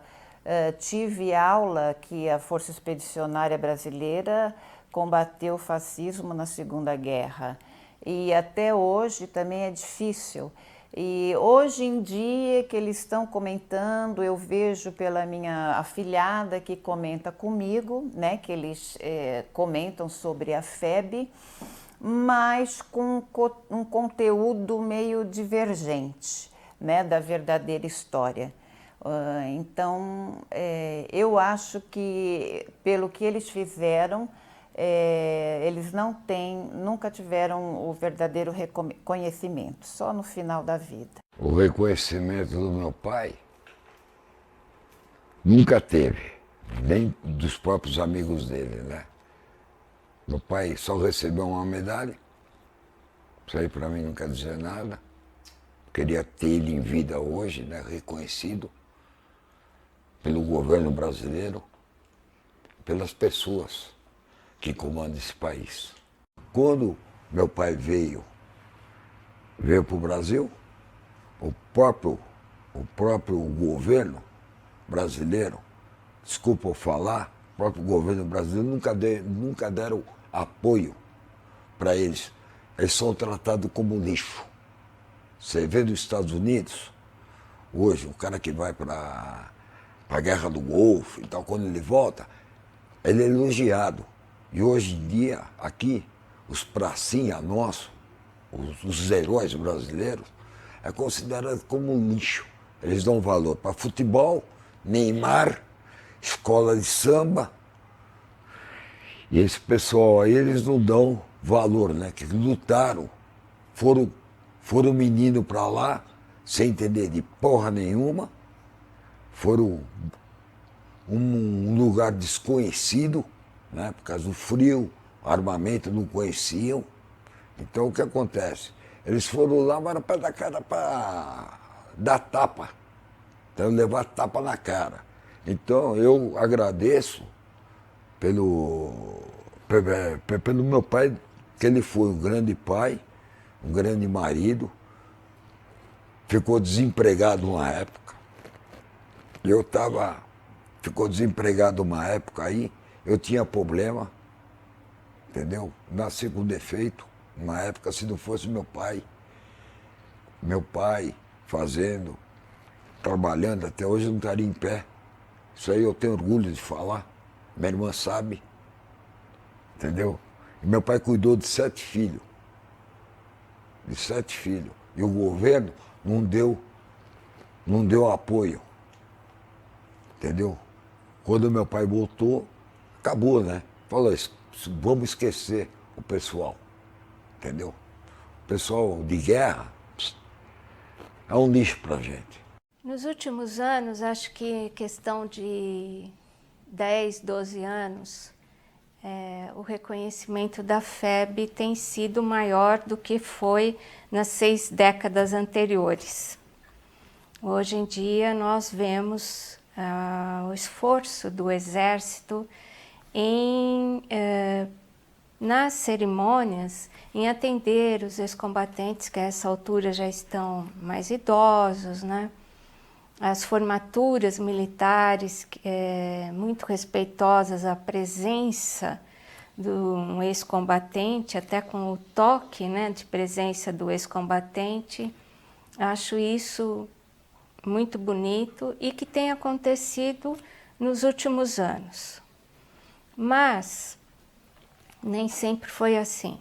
tive aula que a Força Expedicionária Brasileira combateu o fascismo na Segunda Guerra. E até hoje também é difícil. E hoje em dia que eles estão comentando, eu vejo pela minha afilhada que comenta comigo, né, que eles comentam sobre a FEB, mas com um conteúdo meio divergente, né, da verdadeira história. Então, eu acho que, pelo que eles fizeram, eles nunca tiveram o verdadeiro reconhecimento, só no final da vida. O reconhecimento do meu pai nunca teve, nem dos próprios amigos dele, né? Meu pai só recebeu uma medalha, isso aí para mim não quer dizer nada. Queria ter ele em vida hoje, né, reconhecido pelo governo brasileiro, pelas pessoas que comandam esse país. Quando meu pai veio para o Brasil, o próprio governo brasileiro, desculpa eu falar, o próprio governo brasileiro nunca deram apoio para eles. Eles são tratados como lixo. Você vê nos Estados Unidos, hoje, o cara que vai para a Guerra do Golfo e tal, quando ele volta, ele é elogiado. E hoje em dia, aqui, os pracinha nossos, os heróis brasileiros, é considerado como um lixo. Eles dão valor para futebol, Neymar, escola de samba. E esse pessoal aí, eles não dão valor, né? Que lutaram, foram menino para lá, sem entender de porra nenhuma, foram um lugar desconhecido, né? Por causa do frio, armamento não conheciam. Então o que acontece? Eles foram lá, mas era para dar cara para dar tapa, então levar tapa na cara. Então eu agradeço pelo meu pai, que ele foi um grande pai, um grande marido, ficou desempregado uma época. Ficou desempregado uma época aí, eu tinha problema, entendeu? Nasci com defeito, uma época, se não fosse meu pai fazendo, trabalhando, até hoje eu não estaria em pé. Isso aí eu tenho orgulho de falar, minha irmã sabe, entendeu? E meu pai cuidou de 7 filhos. E o governo não deu apoio, entendeu? Quando meu pai voltou, acabou, né? Falou, vamos esquecer o pessoal, entendeu? O pessoal de guerra é um lixo pra gente. Nos últimos anos, acho que questão de 10, 12 anos, o reconhecimento da FEB tem sido maior do que foi nas 6 décadas anteriores. Hoje em dia nós vemos o esforço do Exército nas cerimônias, em atender os ex-combatentes que a essa altura já estão mais idosos, né? As formaturas militares muito respeitosas à presença de um ex-combatente, até com o toque, né, de presença do ex-combatente. Acho isso muito bonito e que tem acontecido nos últimos anos. Mas nem sempre foi assim.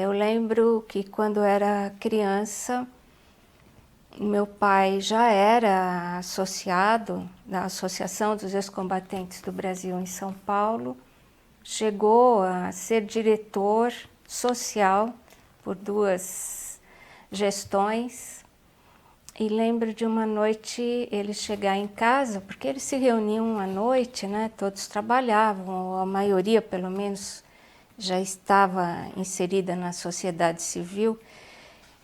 Eu lembro que quando era criança, meu pai já era associado da Associação dos Ex-Combatentes do Brasil em São Paulo, chegou a ser diretor social por 2 gestões, e lembro de uma noite ele chegar em casa, porque eles se reuniam à noite, né? Todos trabalhavam, a maioria pelo menos já estava inserida na sociedade civil.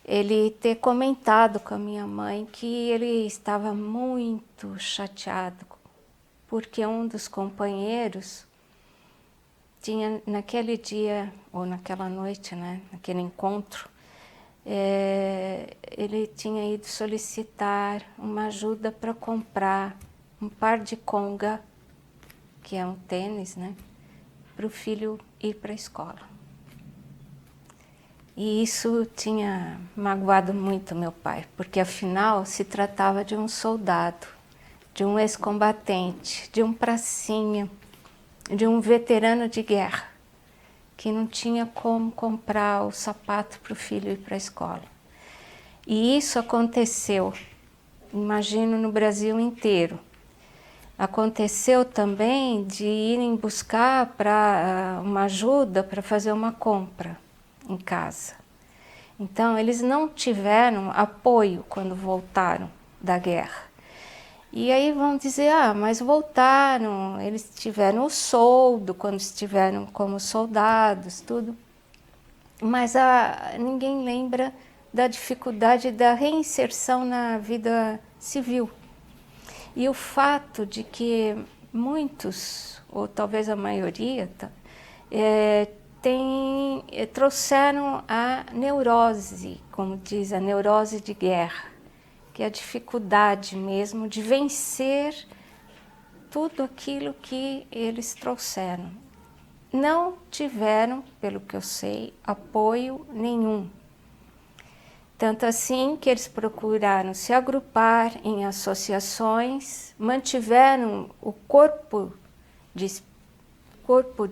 Ele ter comentado com a minha mãe que ele estava muito chateado, porque um dos companheiros tinha, naquele dia, ou naquela noite, né, naquele encontro, ele tinha ido solicitar uma ajuda para comprar um par de conga, que é um tênis, né, para o filho ir para a escola. E isso tinha magoado muito meu pai, porque afinal se tratava de um soldado, de um ex-combatente, de um pracinha, de um veterano de guerra, que não tinha como comprar o sapato para o filho ir para a escola. E isso aconteceu, imagino, no Brasil inteiro. Aconteceu também de irem buscar uma ajuda para fazer uma compra em casa. Então, eles não tiveram apoio quando voltaram da guerra. E aí vão dizer, mas voltaram, eles tiveram o soldo quando estiveram como soldados, tudo. Mas ninguém lembra da dificuldade da reinserção na vida civil. E o fato de que muitos, ou talvez a maioria, trouxeram a neurose, como diz, a neurose de guerra, que é a dificuldade mesmo de vencer tudo aquilo que eles trouxeram. Não tiveram, pelo que eu sei, apoio nenhum. Tanto assim que eles procuraram se agrupar em associações, mantiveram o corpo de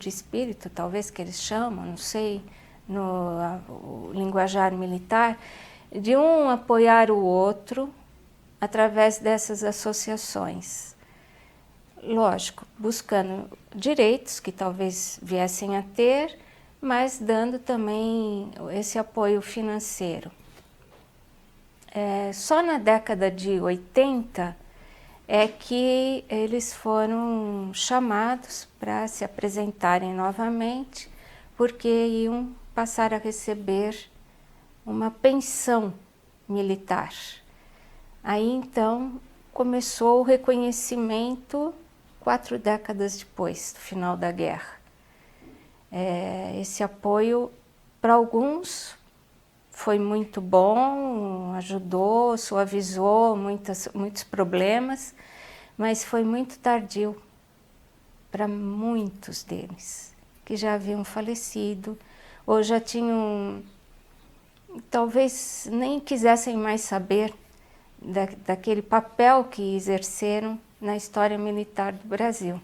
espírito, talvez que eles chamam, não sei, no linguajar militar, de um apoiar o outro através dessas associações. Lógico, buscando direitos que talvez viessem a ter, mas dando também esse apoio financeiro. Só na década de 80 é que eles foram chamados para se apresentarem novamente, porque iam passar a receber uma pensão militar. Aí então começou o reconhecimento 4 décadas depois do final da guerra. Esse apoio para alguns foi muito bom, ajudou, suavizou muitos problemas, mas foi muito tardio para muitos deles, que já haviam falecido, ou já tinham, talvez nem quisessem mais saber daquele papel que exerceram na história militar do Brasil.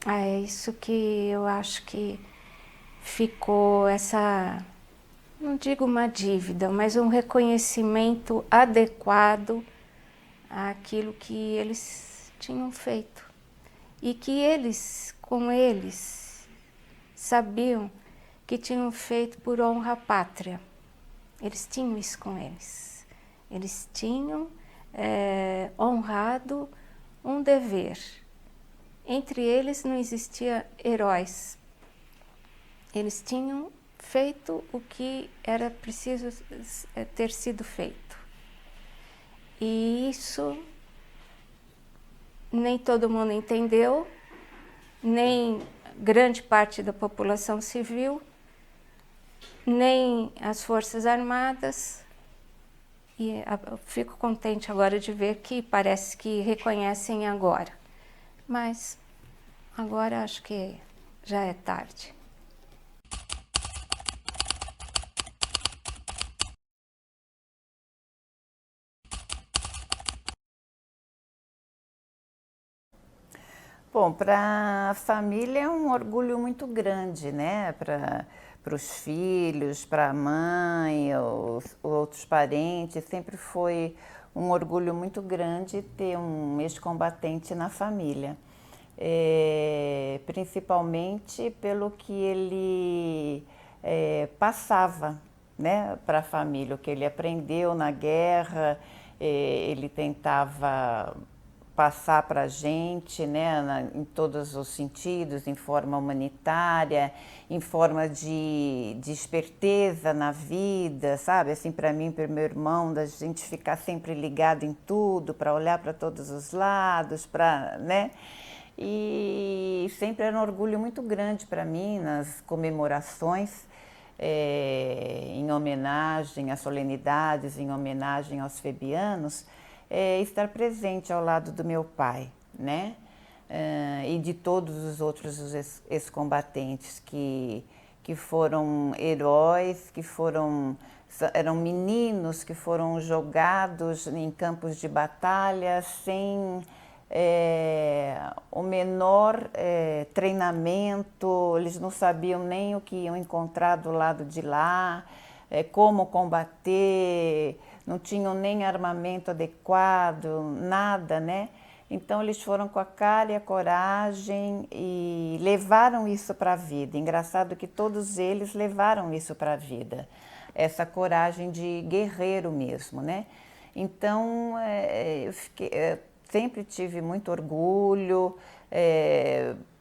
É isso que eu acho que ficou essa, não digo uma dívida, mas um reconhecimento adequado àquilo que eles tinham feito. E que eles, com eles, sabiam que tinham feito por honra à pátria. Eles tinham isso com eles. Eles tinham honrado um dever. Entre eles não existia heróis. Eles tinham feito o que era preciso ter sido feito. E isso nem todo mundo entendeu, nem grande parte da população civil, nem as Forças Armadas. E eu fico contente agora de ver que parece que reconhecem agora. Mas agora acho que já é tarde. Bom, para a família é um orgulho muito grande, né? Para os filhos, para a mãe, os outros parentes, sempre foi um orgulho muito grande ter um ex-combatente na família. Principalmente pelo que ele passava, né, para a família, o que ele aprendeu na guerra, ele tentava passar para a gente, né, em todos os sentidos, em forma humanitária, em forma de esperteza na vida, sabe? Assim, para mim, para o meu irmão, da gente ficar sempre ligado em tudo, para olhar para todos os lados, né? E sempre era um orgulho muito grande para mim nas comemorações em homenagem às solenidades, em homenagem aos febianos, estar presente ao lado do meu pai, né? E de todos os outros ex-combatentes que foram heróis, eram meninos que foram jogados em campos de batalha sem o menor treinamento, eles não sabiam nem o que iam encontrar do lado de lá, como combater, não tinham nem armamento adequado, nada, né? Então eles foram com a cara e a coragem e levaram isso para a vida. Engraçado que todos eles levaram isso para a vida, essa coragem de guerreiro mesmo, né? Então eu sempre tive muito orgulho,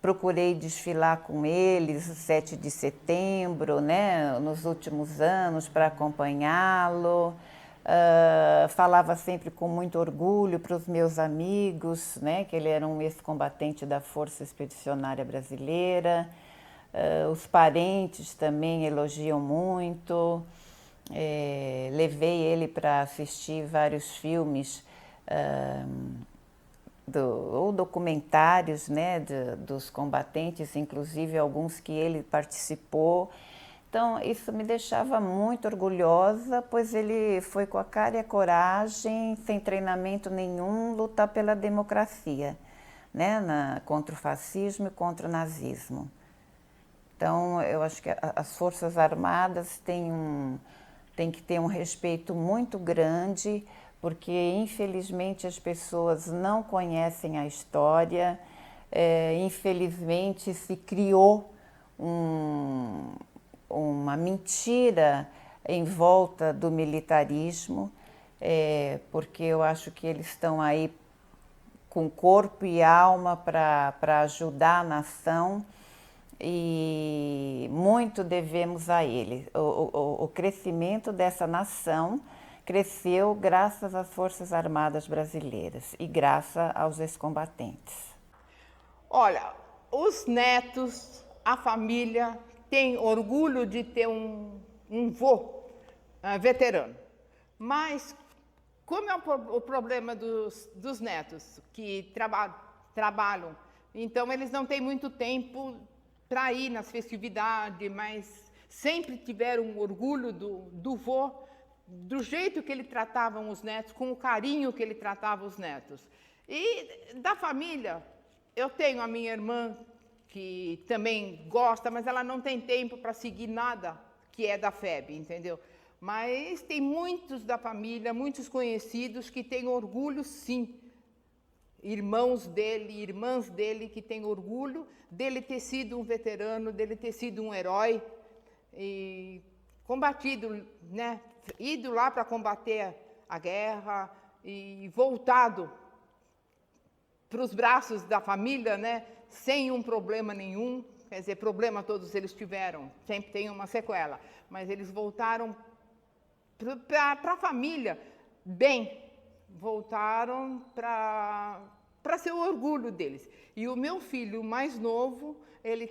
procurei desfilar com eles o 7 de setembro, né, nos últimos anos para acompanhá-lo. Falava sempre com muito orgulho para os meus amigos, né, que ele era um ex-combatente da Força Expedicionária Brasileira. Os parentes também elogiam muito. Levei ele para assistir vários filmes ou documentários, né, dos combatentes, inclusive alguns que ele participou. Então, isso me deixava muito orgulhosa, pois ele foi com a cara e a coragem, sem treinamento nenhum, lutar pela democracia, né, contra o fascismo e contra o nazismo. Então, eu acho que as Forças Armadas têm que ter um respeito muito grande, porque, infelizmente, as pessoas não conhecem a história, infelizmente, se criou uma mentira em volta do militarismo, porque eu acho que eles estão aí com corpo e alma para ajudar a nação e muito devemos a ele. O crescimento dessa nação cresceu graças às Forças Armadas Brasileiras e graças aos ex-combatentes. Olha, os netos, a família tem orgulho de ter um vô veterano, mas como é o problema dos netos que trabalham, então eles não têm muito tempo para ir nas festividades, mas sempre tiveram orgulho do vô, do jeito que ele tratava os netos, com o carinho que ele tratava os netos. E da família, eu tenho a minha irmã, que também gosta, mas ela não tem tempo para seguir nada que é da FEB, entendeu? Mas tem muitos da família, muitos conhecidos que têm orgulho, sim. Irmãos dele, irmãs dele que têm orgulho dele ter sido um veterano, dele ter sido um herói e combatido, né? Ido lá para combater a guerra e voltado para os braços da família, né? Sem um problema nenhum, quer dizer, problema todos eles tiveram, sempre tem uma sequela, mas eles voltaram para a família bem, voltaram para ser o orgulho deles. E o meu filho mais novo, ele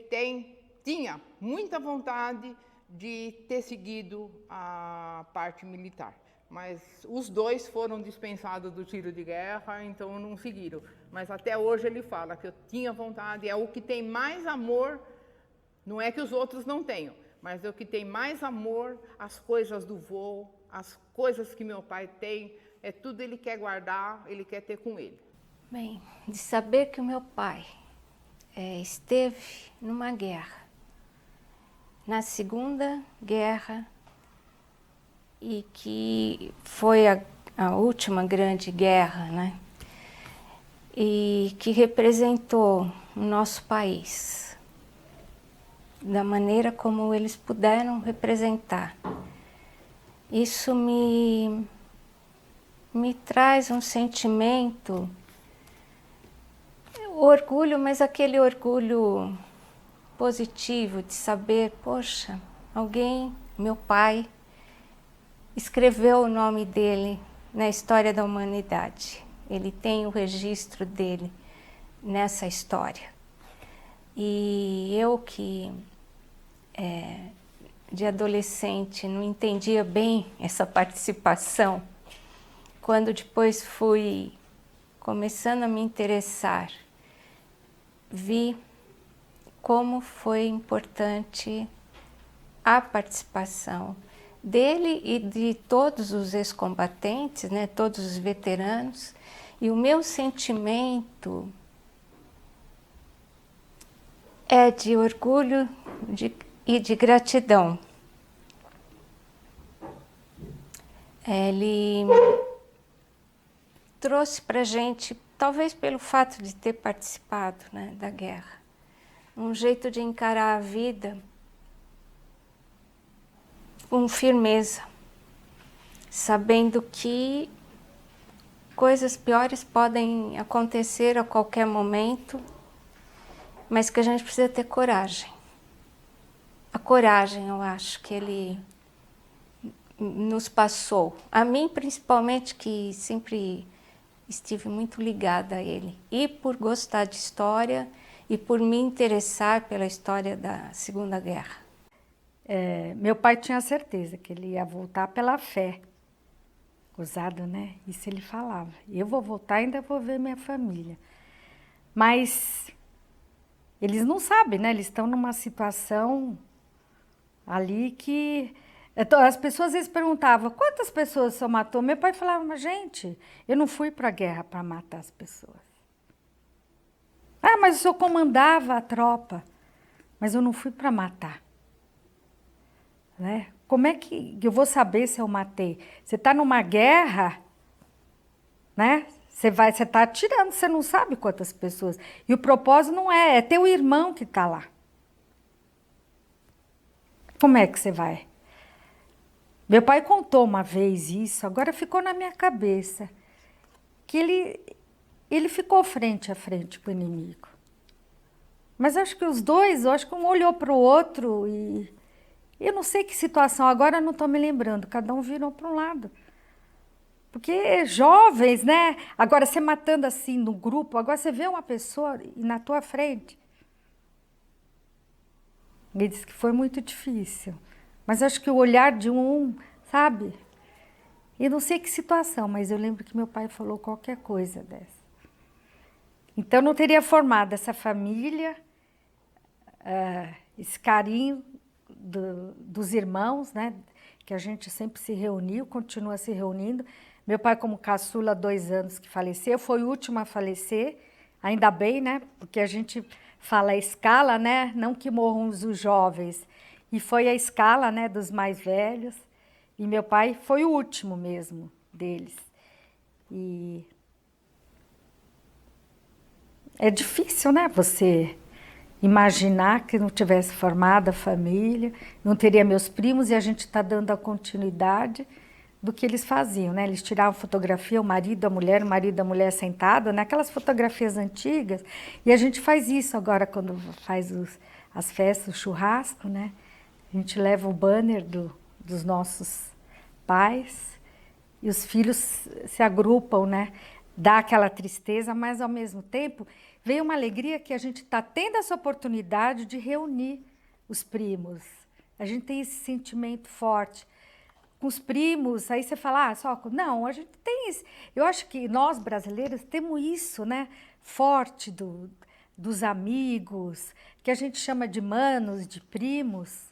tinha muita vontade de ter seguido a parte militar. Mas os dois foram dispensados do tiro de guerra, então não seguiram. Mas até hoje ele fala que eu tinha vontade, é o que tem mais amor, não é que os outros não tenham, mas é o que tem mais amor, as coisas do vô, as coisas que meu pai tem, é tudo ele quer guardar, ele quer ter com ele. Bem, de saber que o meu pai esteve numa guerra, na Segunda Guerra, e que foi a última grande guerra, né? E que representou o nosso país da maneira como eles puderam representar. Isso me traz um sentimento, orgulho, mas aquele orgulho positivo de saber, poxa, meu pai, escreveu o nome dele na história da humanidade. Ele tem o registro dele nessa história. E eu que de adolescente, não entendia bem essa participação. Quando depois fui começando a me interessar, vi como foi importante a participação dele e de todos os ex-combatentes, né, todos os veteranos, e o meu sentimento é de orgulho e de gratidão. Ele trouxe para a gente, talvez pelo fato de ter participado, né, da guerra, um jeito de encarar a vida com firmeza, sabendo que coisas piores podem acontecer a qualquer momento, mas que a gente precisa ter coragem. A coragem, eu acho, que ele nos passou. A mim, principalmente, que sempre estive muito ligada a ele. E por gostar de história e por me interessar pela história da Segunda Guerra. Meu pai tinha certeza que ele ia voltar pela fé. Gozado, né? Isso ele falava. Eu vou voltar, ainda vou ver minha família. Mas eles não sabem, né? Eles estão numa situação ali que... Então, as pessoas às vezes perguntavam, quantas pessoas o senhor matou? Meu pai falava, mas gente, eu não fui para a guerra para matar as pessoas. Ah, mas o senhor comandava a tropa, mas eu não fui para matar. Né? Como é que eu vou saber se eu matei? Você está numa guerra, né? Você está atirando, você não sabe quantas pessoas. E o propósito não é teu irmão que está lá. Como é que você vai? Meu pai contou uma vez isso, agora ficou na minha cabeça, que ele ficou frente a frente com o inimigo. Mas acho que os dois, eu acho que um olhou para o outro e eu não sei que situação, agora não estou me lembrando, cada um virou para um lado. Porque jovens, né? Agora você matando assim no grupo, agora você vê uma pessoa na tua frente. Ele disse que foi muito difícil. Mas acho que o olhar de um, sabe? Eu não sei que situação, mas eu lembro que meu pai falou qualquer coisa dessa. Então não teria formado essa família, esse carinho dos irmãos, né? Que a gente sempre se reuniu, continua se reunindo. Meu pai, como caçula, 2 anos que faleceu, foi o último a falecer, ainda bem, né? Porque a gente fala a escala, né? Não que morram os jovens. E foi a escala, né, dos mais velhos. E meu pai foi o último mesmo deles. E é difícil, né, você imaginar que não tivesse formado a família, não teria meus primos, e a gente está dando a continuidade do que eles faziam, né? Eles tiravam fotografia, o marido, a mulher sentado, né? Aquelas fotografias antigas. E a gente faz isso agora quando faz as festas, o churrasco, né? A gente leva o banner dos nossos pais e os filhos se agrupam, né? Dá aquela tristeza, mas ao mesmo tempo vem uma alegria que a gente está tendo essa oportunidade de reunir os primos. A gente tem esse sentimento forte. Com os primos, aí você fala, só... Não, a gente tem isso. Eu acho que nós, brasileiros, temos isso, né? Forte dos amigos, que a gente chama de manos, de primos,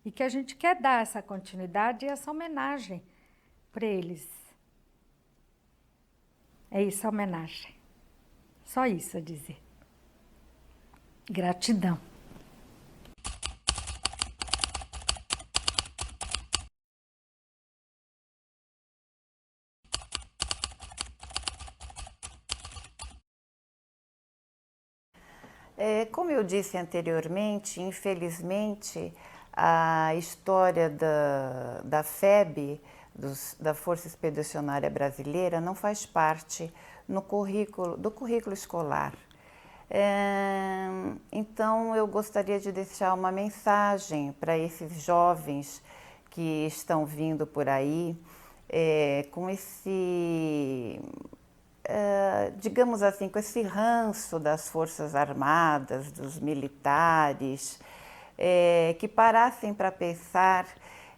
e que a gente quer dar essa continuidade e essa homenagem para eles. É isso, a homenagem. Só isso a dizer. Gratidão. Como eu disse anteriormente, infelizmente, a história da FEB, da Força Expedicionária Brasileira, não faz parte do currículo escolar. Então, eu gostaria de deixar uma mensagem para esses jovens que estão vindo por aí, com esse... digamos assim, com esse ranço das Forças Armadas, dos militares, que parassem para pensar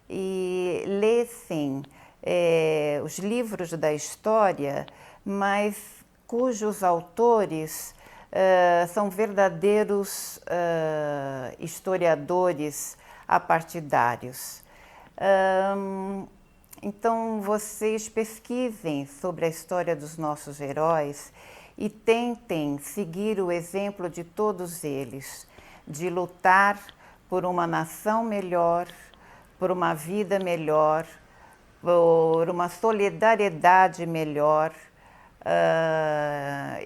e lessem os livros da história, mas cujos autores são verdadeiros historiadores apartidários. Então, vocês pesquisem sobre a história dos nossos heróis e tentem seguir o exemplo de todos eles, de lutar por uma nação melhor, por uma vida melhor, por uma solidariedade melhor.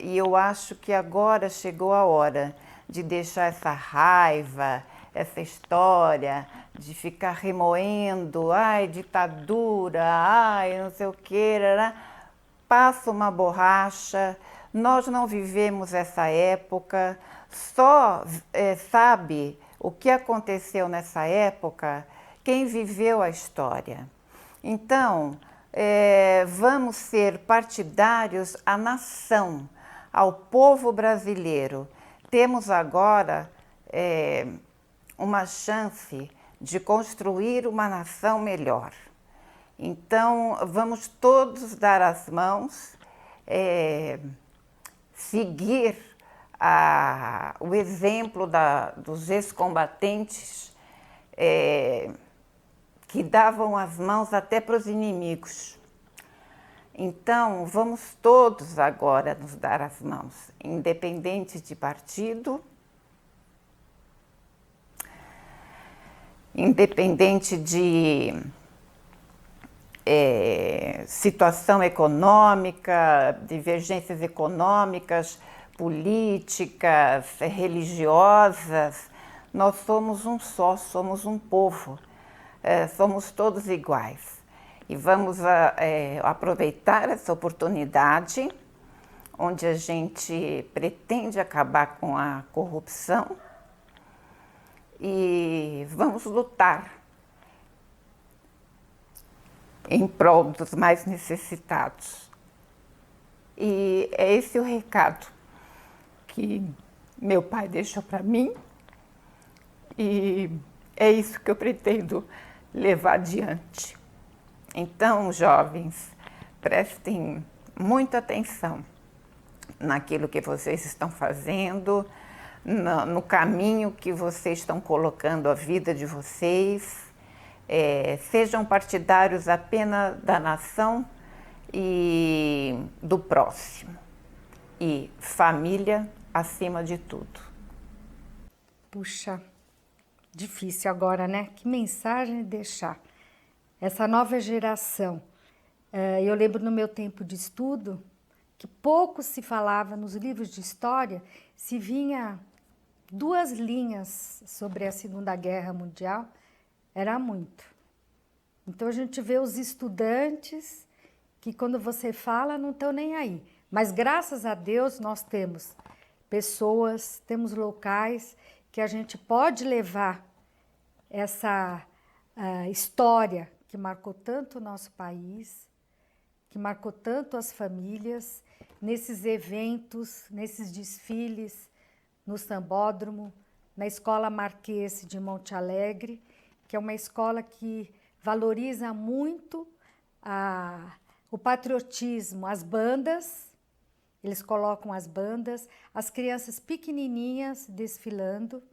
E eu acho que agora chegou a hora de deixar essa raiva, essa história, de ficar remoendo, ai, ditadura, ai, não sei o que, passa uma borracha. Nós não vivemos essa época, só sabe o que aconteceu nessa época quem viveu a história. Então, vamos ser partidários à nação, ao povo brasileiro. Temos agora uma chance de construir uma nação melhor. Então, vamos todos dar as mãos, seguir o exemplo dos ex-combatentes que davam as mãos até para os inimigos. Então, vamos todos agora nos dar as mãos, independente de partido, independente de situação econômica, divergências econômicas, políticas, religiosas. Nós somos um só, somos um povo, somos todos iguais. E vamos aproveitar essa oportunidade, onde a gente pretende acabar com a corrupção, e vamos lutar em prol dos mais necessitados. E é esse o recado que meu pai deixou para mim, e é isso que eu pretendo levar adiante. Então, jovens, prestem muita atenção naquilo que vocês estão fazendo, no caminho que vocês estão colocando a vida de vocês. Sejam partidários apenas da nação e do próximo. E família acima de tudo. Puxa, difícil agora, né? Que mensagem deixar? Essa nova geração. Eu lembro no meu tempo de estudo que pouco se falava nos livros de história, se vinha 2 linhas sobre a Segunda Guerra Mundial, era muito. Então a gente vê os estudantes que quando você fala não estão nem aí. Mas graças a Deus nós temos pessoas, temos locais que a gente pode levar essa história que marcou tanto o nosso país, que marcou tanto as famílias, nesses eventos, nesses desfiles, no Sambódromo, na Escola Marquês de Monte Alegre, que é uma escola que valoriza muito o patriotismo, as bandas, eles colocam as bandas, as crianças pequenininhas desfilando,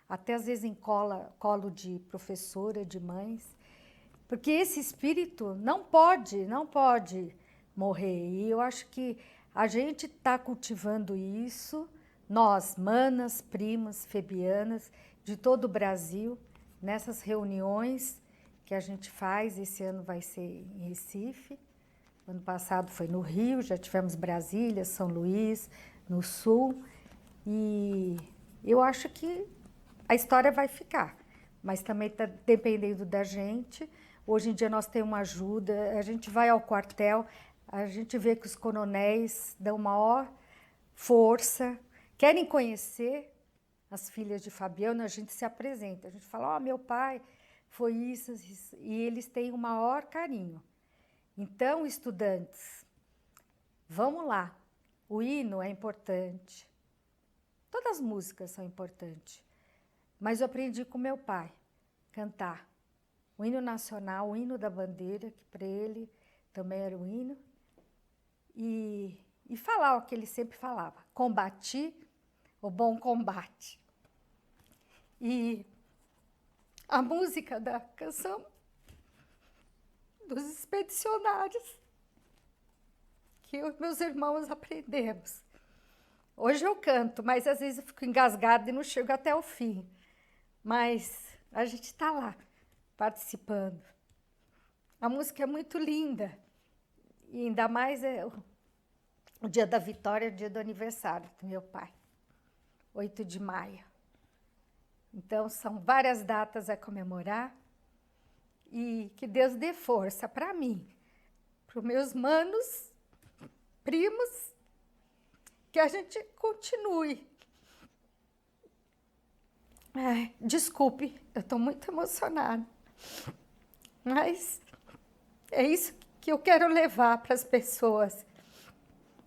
até às vezes em colo de professora, de mães, porque esse espírito não pode morrer. E eu acho que a gente está cultivando isso, nós, manas, primas, febianas, de todo o Brasil, nessas reuniões que a gente faz. Esse ano vai ser em Recife, ano passado foi no Rio, já tivemos Brasília, São Luís, no Sul, e eu acho que a história vai ficar, mas também está dependendo da gente. Hoje em dia nós temos uma ajuda, a gente vai ao quartel, a gente vê que os coronéis dão maior força, querem conhecer as filhas de Fabiano, a gente se apresenta, a gente fala, meu pai foi isso, e eles têm o maior carinho. Então, estudantes, vamos lá, o hino é importante, todas as músicas são importantes, mas eu aprendi com meu pai cantar o hino nacional, o hino da bandeira, que para ele também era o hino, e falar o que ele sempre falava: combati o bom combate. E a música da canção dos expedicionários, que eu e meus irmãos aprendemos. Hoje eu canto, mas às vezes eu fico engasgada e não chego até o fim. Mas a gente está lá, participando. A música é muito linda. E ainda mais o dia da vitória, o dia do aniversário do meu pai, 8 de maio. Então, são várias datas a comemorar. E que Deus dê força para mim, para os meus manos, primos, que a gente continue. Ai, desculpe, eu estou muito emocionada, mas é isso que eu quero levar para as pessoas.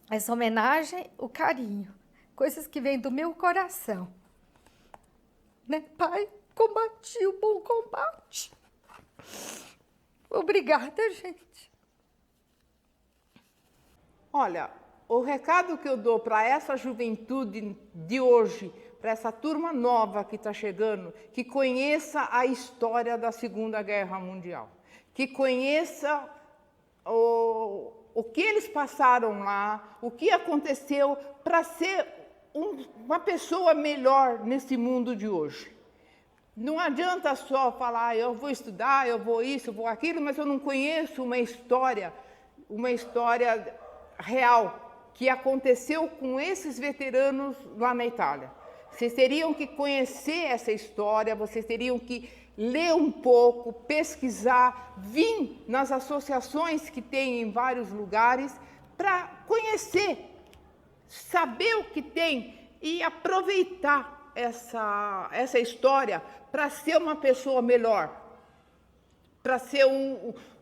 Essa homenagem, o carinho, coisas que vêm do meu coração. Né, pai? Combati o bom combate. Obrigada, gente. Olha, o recado que eu dou para essa juventude de hoje, para essa turma nova que está chegando, que conheça a história da Segunda Guerra Mundial, que conheça o que eles passaram lá, o que aconteceu para ser uma pessoa melhor nesse mundo de hoje. Não adianta só falar, eu vou estudar, eu vou isso, eu vou aquilo, mas eu não conheço uma história real que aconteceu com esses veteranos lá na Itália. Vocês teriam que conhecer essa história, vocês teriam que ler um pouco, pesquisar, vir nas associações que tem em vários lugares para conhecer, saber o que tem e aproveitar essa história para ser uma pessoa melhor, para ser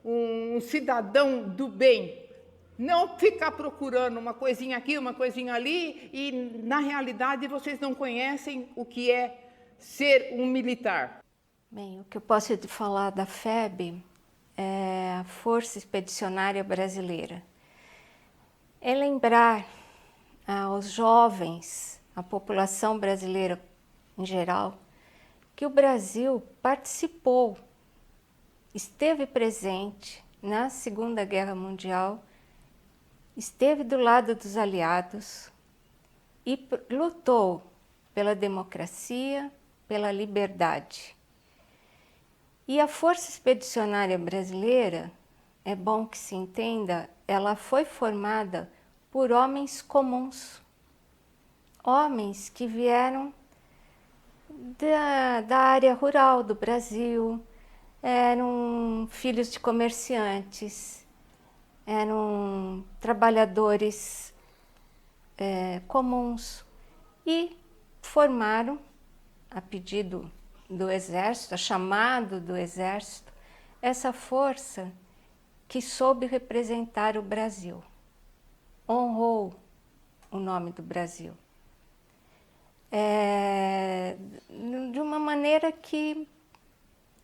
um cidadão do bem. Não ficar procurando uma coisinha aqui, uma coisinha ali, e na realidade vocês não conhecem o que é ser um militar. Bem, o que eu posso te falar da FEB é a Força Expedicionária Brasileira. É lembrar aos jovens, à população brasileira em geral, que o Brasil participou, esteve presente na Segunda Guerra Mundial, esteve do lado dos aliados e lutou pela democracia, pela liberdade. E a Força Expedicionária Brasileira, é bom que se entenda, ela foi formada por homens comuns, homens que vieram da área rural do Brasil, eram filhos de comerciantes, eram trabalhadores comuns e formaram, a pedido do Exército, a chamado do Exército, essa força que soube representar o Brasil, honrou o nome do Brasil. De uma maneira que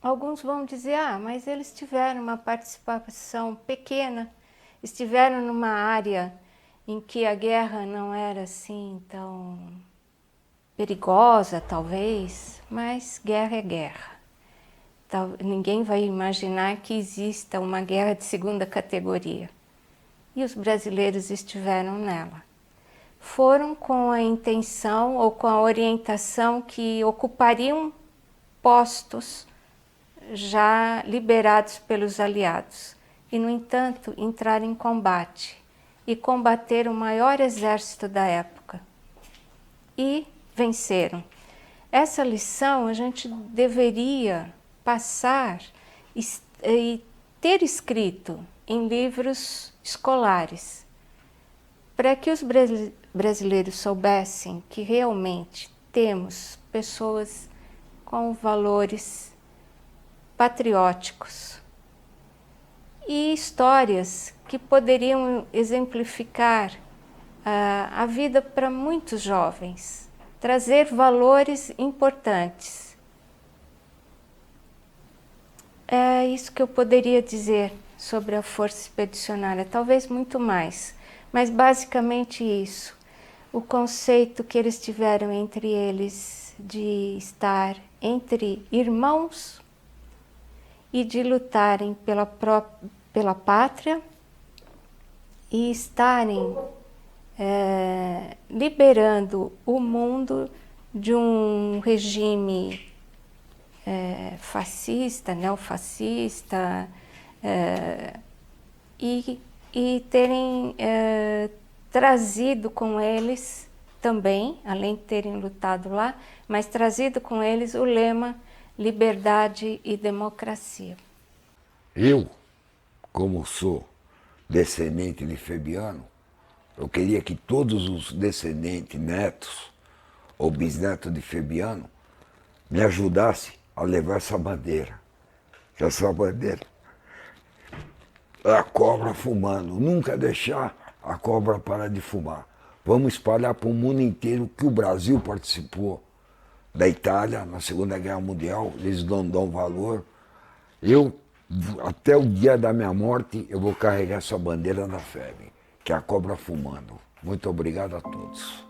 alguns vão dizer, mas eles tiveram uma participação pequena, estiveram numa área em que a guerra não era assim tão perigosa, talvez, mas guerra é guerra. Ninguém vai imaginar que exista uma guerra de segunda categoria. E os brasileiros estiveram nela. Foram com a intenção ou com a orientação que ocupariam postos já liberados pelos aliados. E, no entanto, entraram em combate e combateram o maior exército da época. E venceram. Essa lição a gente deveria passar e ter escrito em livros escolares, para que os brasileiros soubessem que realmente temos pessoas com valores patrióticos e histórias que poderiam exemplificar a vida para muitos jovens, trazer valores importantes É isso que eu poderia dizer sobre a Força Expedicionária, talvez muito mais, mas basicamente isso. O conceito que eles tiveram entre eles de estar entre irmãos e de lutarem pela pátria e estarem liberando o mundo de um regime fascista, neofascista, e terem trazido com eles também, além de terem lutado lá, mas trazido com eles o lema liberdade e democracia. Eu, como sou descendente de Fabiano, eu queria que todos os descendentes, netos ou bisnetos de Fabiano, me ajudassem a levar essa bandeira. Que essa bandeira é a cobra fumando. Nunca deixar a cobra parar de fumar. Vamos espalhar para o mundo inteiro que o Brasil participou da Itália na Segunda Guerra Mundial. Eles não dão valor. Eu, até o dia da minha morte, eu vou carregar essa bandeira da FEB, que é a cobra fumando. Muito obrigado a todos.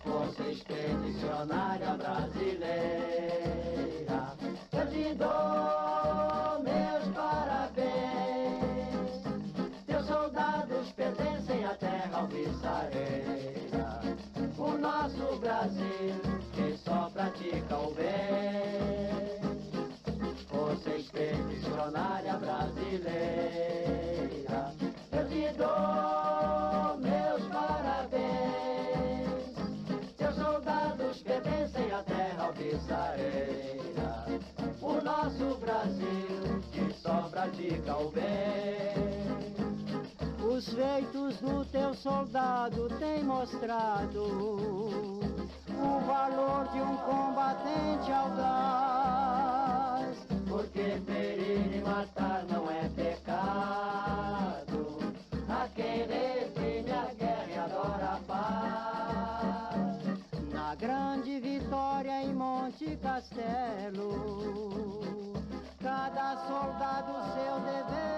Força Expedicionária Brasileira, eu te dou meus parabéns. Teus soldados pertencem à terra alvissareira, o nosso Brasil que só pratica o bem. Força Expedicionária Brasileira, eu te dou meus parabéns. Teus soldados pertencem à terra alvissareira, o nosso Brasil que só pratica o bem. Os feitos do teu soldado têm mostrado o valor de um combatente audaz. Porque ferir e matar não é pecado a quem reprime a guerra e adora a paz. Na grande vitória em Monte Castelo, cada soldado seu dever